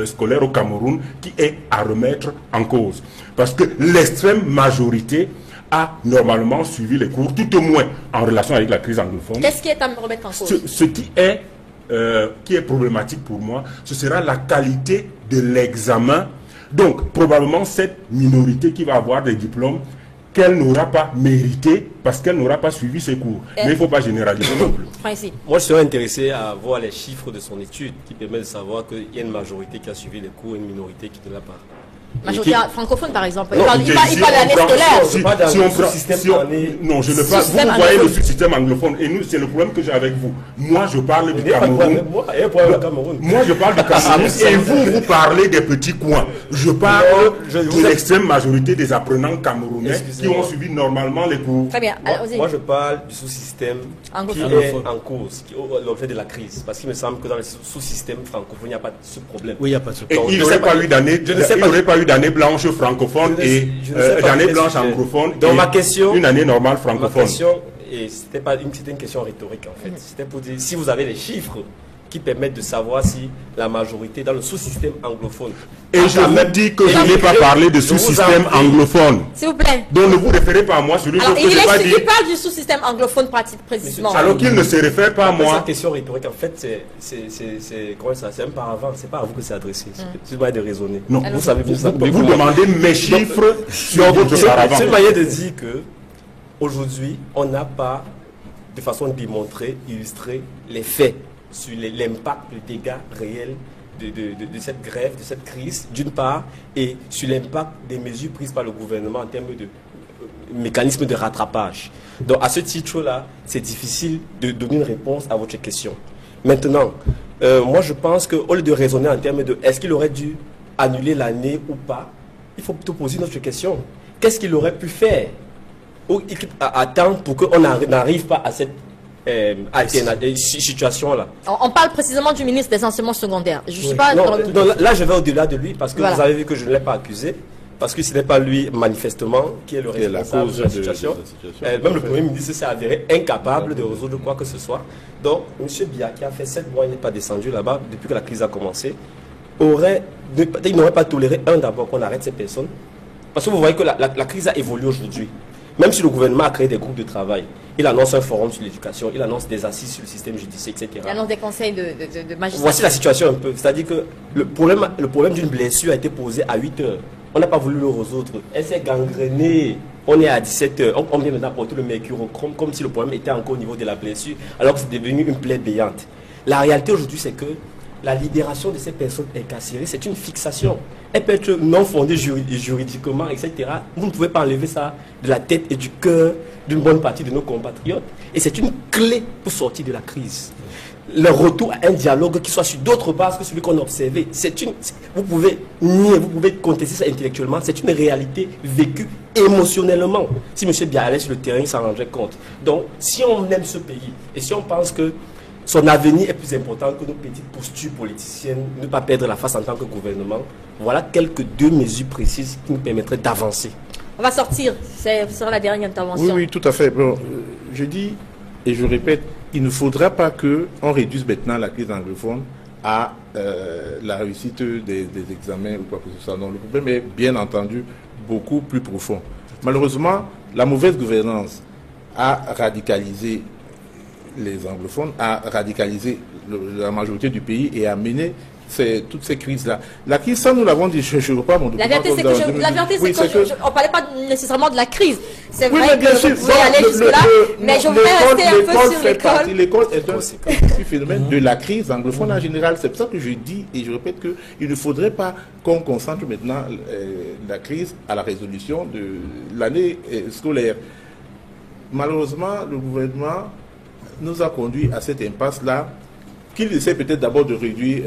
scolaire au Cameroun qui est à remettre en cause. Parce que l'extrême majorité a normalement suivi les cours, tout au moins en relation avec la crise anglophone. Qu'est-ce qui est à remettre en cause? Ce qui est problématique pour moi, ce sera la qualité de l'examen. Donc, probablement, cette minorité qui va avoir des diplômes qu'elle n'aura pas mérité parce qu'elle n'aura pas suivi ses cours. Mais il ne faut pas généraliser non plus. Moi, je serais intéressé à voir les chiffres de son étude qui permettent de savoir qu'il y a une majorité qui a suivi les cours et une minorité qui ne l'a pas. Majorité francophone, par exemple. Il parle de l'année scolaire. Non, je ne parle pas. Vous voyez le système anglophone. Et nous, c'est le problème que j'ai avec vous. Moi, je parle du Cameroun. Moi, je parle du Cameroun. Et vous parlez des petits coins. Je parle de l'extrême majorité des apprenants camerounais qui ont suivi normalement les cours. Très bien. Moi, je parle du sous-système qui est en cause, qui est l'objet de la crise. Parce qu'il me semble que dans le sous-système francophone, il n'y a pas ce problème. Oui, il n'y a pas de problème. Et il n'y aurait pas eu d'année blanche francophone et d'année blanche anglophone. Donc ma question, une année normale francophone. Ma question, et c'était une question rhétorique en fait. C'était pour dire si vous avez les chiffres qui permettent de savoir si la majorité dans le sous-système anglophone. Et je vous dis que je n'ai pas parlé de sous-système anglophone. S'il vous plaît. Donc ne vous référez pas à moi sur une chose que je n'ai pas dit. Il parle du sous-système anglophone précisément. Alors qu'il ne se réfère pas à moi. C'est une question rhétorique. En fait, c'est un paravent. C'est pas à vous que c'est adressé. C'est pas de raisonner. Non. Vous savez, vous demandez mes chiffres sur votre paravent. C'est une manière de dire que aujourd'hui, on n'a pas de façon démontrée, illustrer les faits sur l'impact, le dégât réel de cette grève, de cette crise, d'une part, et sur l'impact des mesures prises par le gouvernement en termes de mécanisme de rattrapage. Donc, à ce titre-là, c'est difficile de donner une réponse à votre question. Maintenant, moi, je pense qu'au lieu de raisonner en termes de est-ce qu'il aurait dû annuler l'année ou pas, il faut plutôt poser notre question. Qu'est-ce qu'il aurait pu faire ou attendre pour qu'on n'arrive pas à cette situation-là. On parle précisément du ministre des enseignements secondaires. Je suis pas Non, dans non, là, je vais au-delà de lui parce que Voilà. vous avez vu que je ne l'ai pas accusé. Parce que ce n'est pas lui, manifestement, qui est le Qui est la responsable cause de la situation. de la situation. Même le Premier ministre s'est avéré incapable de résoudre quoi que ce soit. Donc, M. Biya, qui a fait 7 mois, il n'est pas descendu là-bas depuis que la crise a commencé, il n'aurait pas toléré, d'abord, qu'on arrête ces personnes. Parce que vous voyez que la crise a évolué aujourd'hui. Même si le gouvernement a créé des groupes de travail, il annonce un forum sur l'éducation, il annonce des assises sur le système judiciaire, etc. il annonce des conseils de magistrats. Voici la situation un peu. C'est-à-dire que le problème d'une blessure a été posé à 8 heures. On n'a pas voulu le résoudre. Elle s'est gangrénée. On est à 17 heures. On vient maintenant porter le mercurochrome comme si le problème était encore au niveau de la blessure, alors que c'est devenu une plaie béante. La réalité aujourd'hui, c'est que la libération de ces personnes incarcérées, c'est une fixation. Elle peut être non fondée juridiquement, etc. Vous ne pouvez pas enlever ça de la tête et du cœur d'une bonne partie de nos compatriotes. Et c'est une clé pour sortir de la crise. Le retour à un dialogue qui soit sur d'autres bases que celui qu'on a observé. Vous pouvez nier, vous pouvez contester ça intellectuellement. C'est une réalité vécue émotionnellement. Si M. Biya allait sur le terrain, il s'en rendrait compte. Donc, si on aime ce pays et si on pense que son avenir est plus important que nos petites postures politiciennes, ne pas perdre la face en tant que gouvernement, voilà quelques 2 mesures précises qui nous permettraient d'avancer. On va sortir. Ce sera la dernière intervention. Oui, oui, tout à fait. Bon, je dis et je répète, il ne faudra pas qu'on réduise maintenant la crise anglophone à la réussite des examens ou quoi que ce soit. Non, le problème est bien entendu beaucoup plus profond. Malheureusement, la mauvaise gouvernance a radicalisé les anglophones, a radicalisé la majorité du pays et a mené toutes ces crises-là. La crise, ça nous l'avons dit, je reprends mon document. La vérité, c'est que on ne parlait pas nécessairement de la crise. C'est Oui, vrai mais bien que sûr, vous pouvez aller jusque-là, mais je voudrais rester un peu sur l'école. L'école est un phénomène de la crise anglophone en général. C'est pour ça que je dis et je répète qu'il ne faudrait pas qu'on concentre maintenant la crise à la résolution de l'année scolaire. Malheureusement, le gouvernement nous a conduit à cette impasse-là, qu'il essaie peut-être d'abord de réduire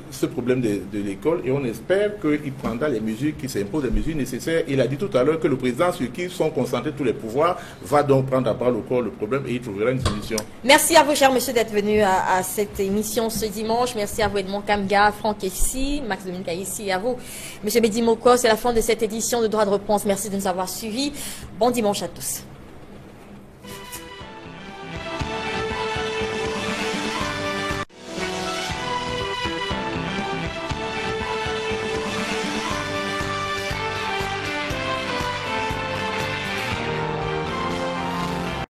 ce problème de l'école, et on espère qu'il prendra les mesures qui s'imposent, les mesures nécessaires. Il a dit tout à l'heure que le président sur qui sont concentrés tous les pouvoirs va donc prendre à bras le corps le problème et il trouvera une solution. Merci à vous, cher monsieur, d'être venu à cette émission ce dimanche. Merci à vous, Edmond Kamga, Franck ici, Max Dominique ici, et à vous, monsieur Bédi Moko. C'est la fin de cette édition de Droit de Réponse. Merci de nous avoir suivis. Bon dimanche à tous.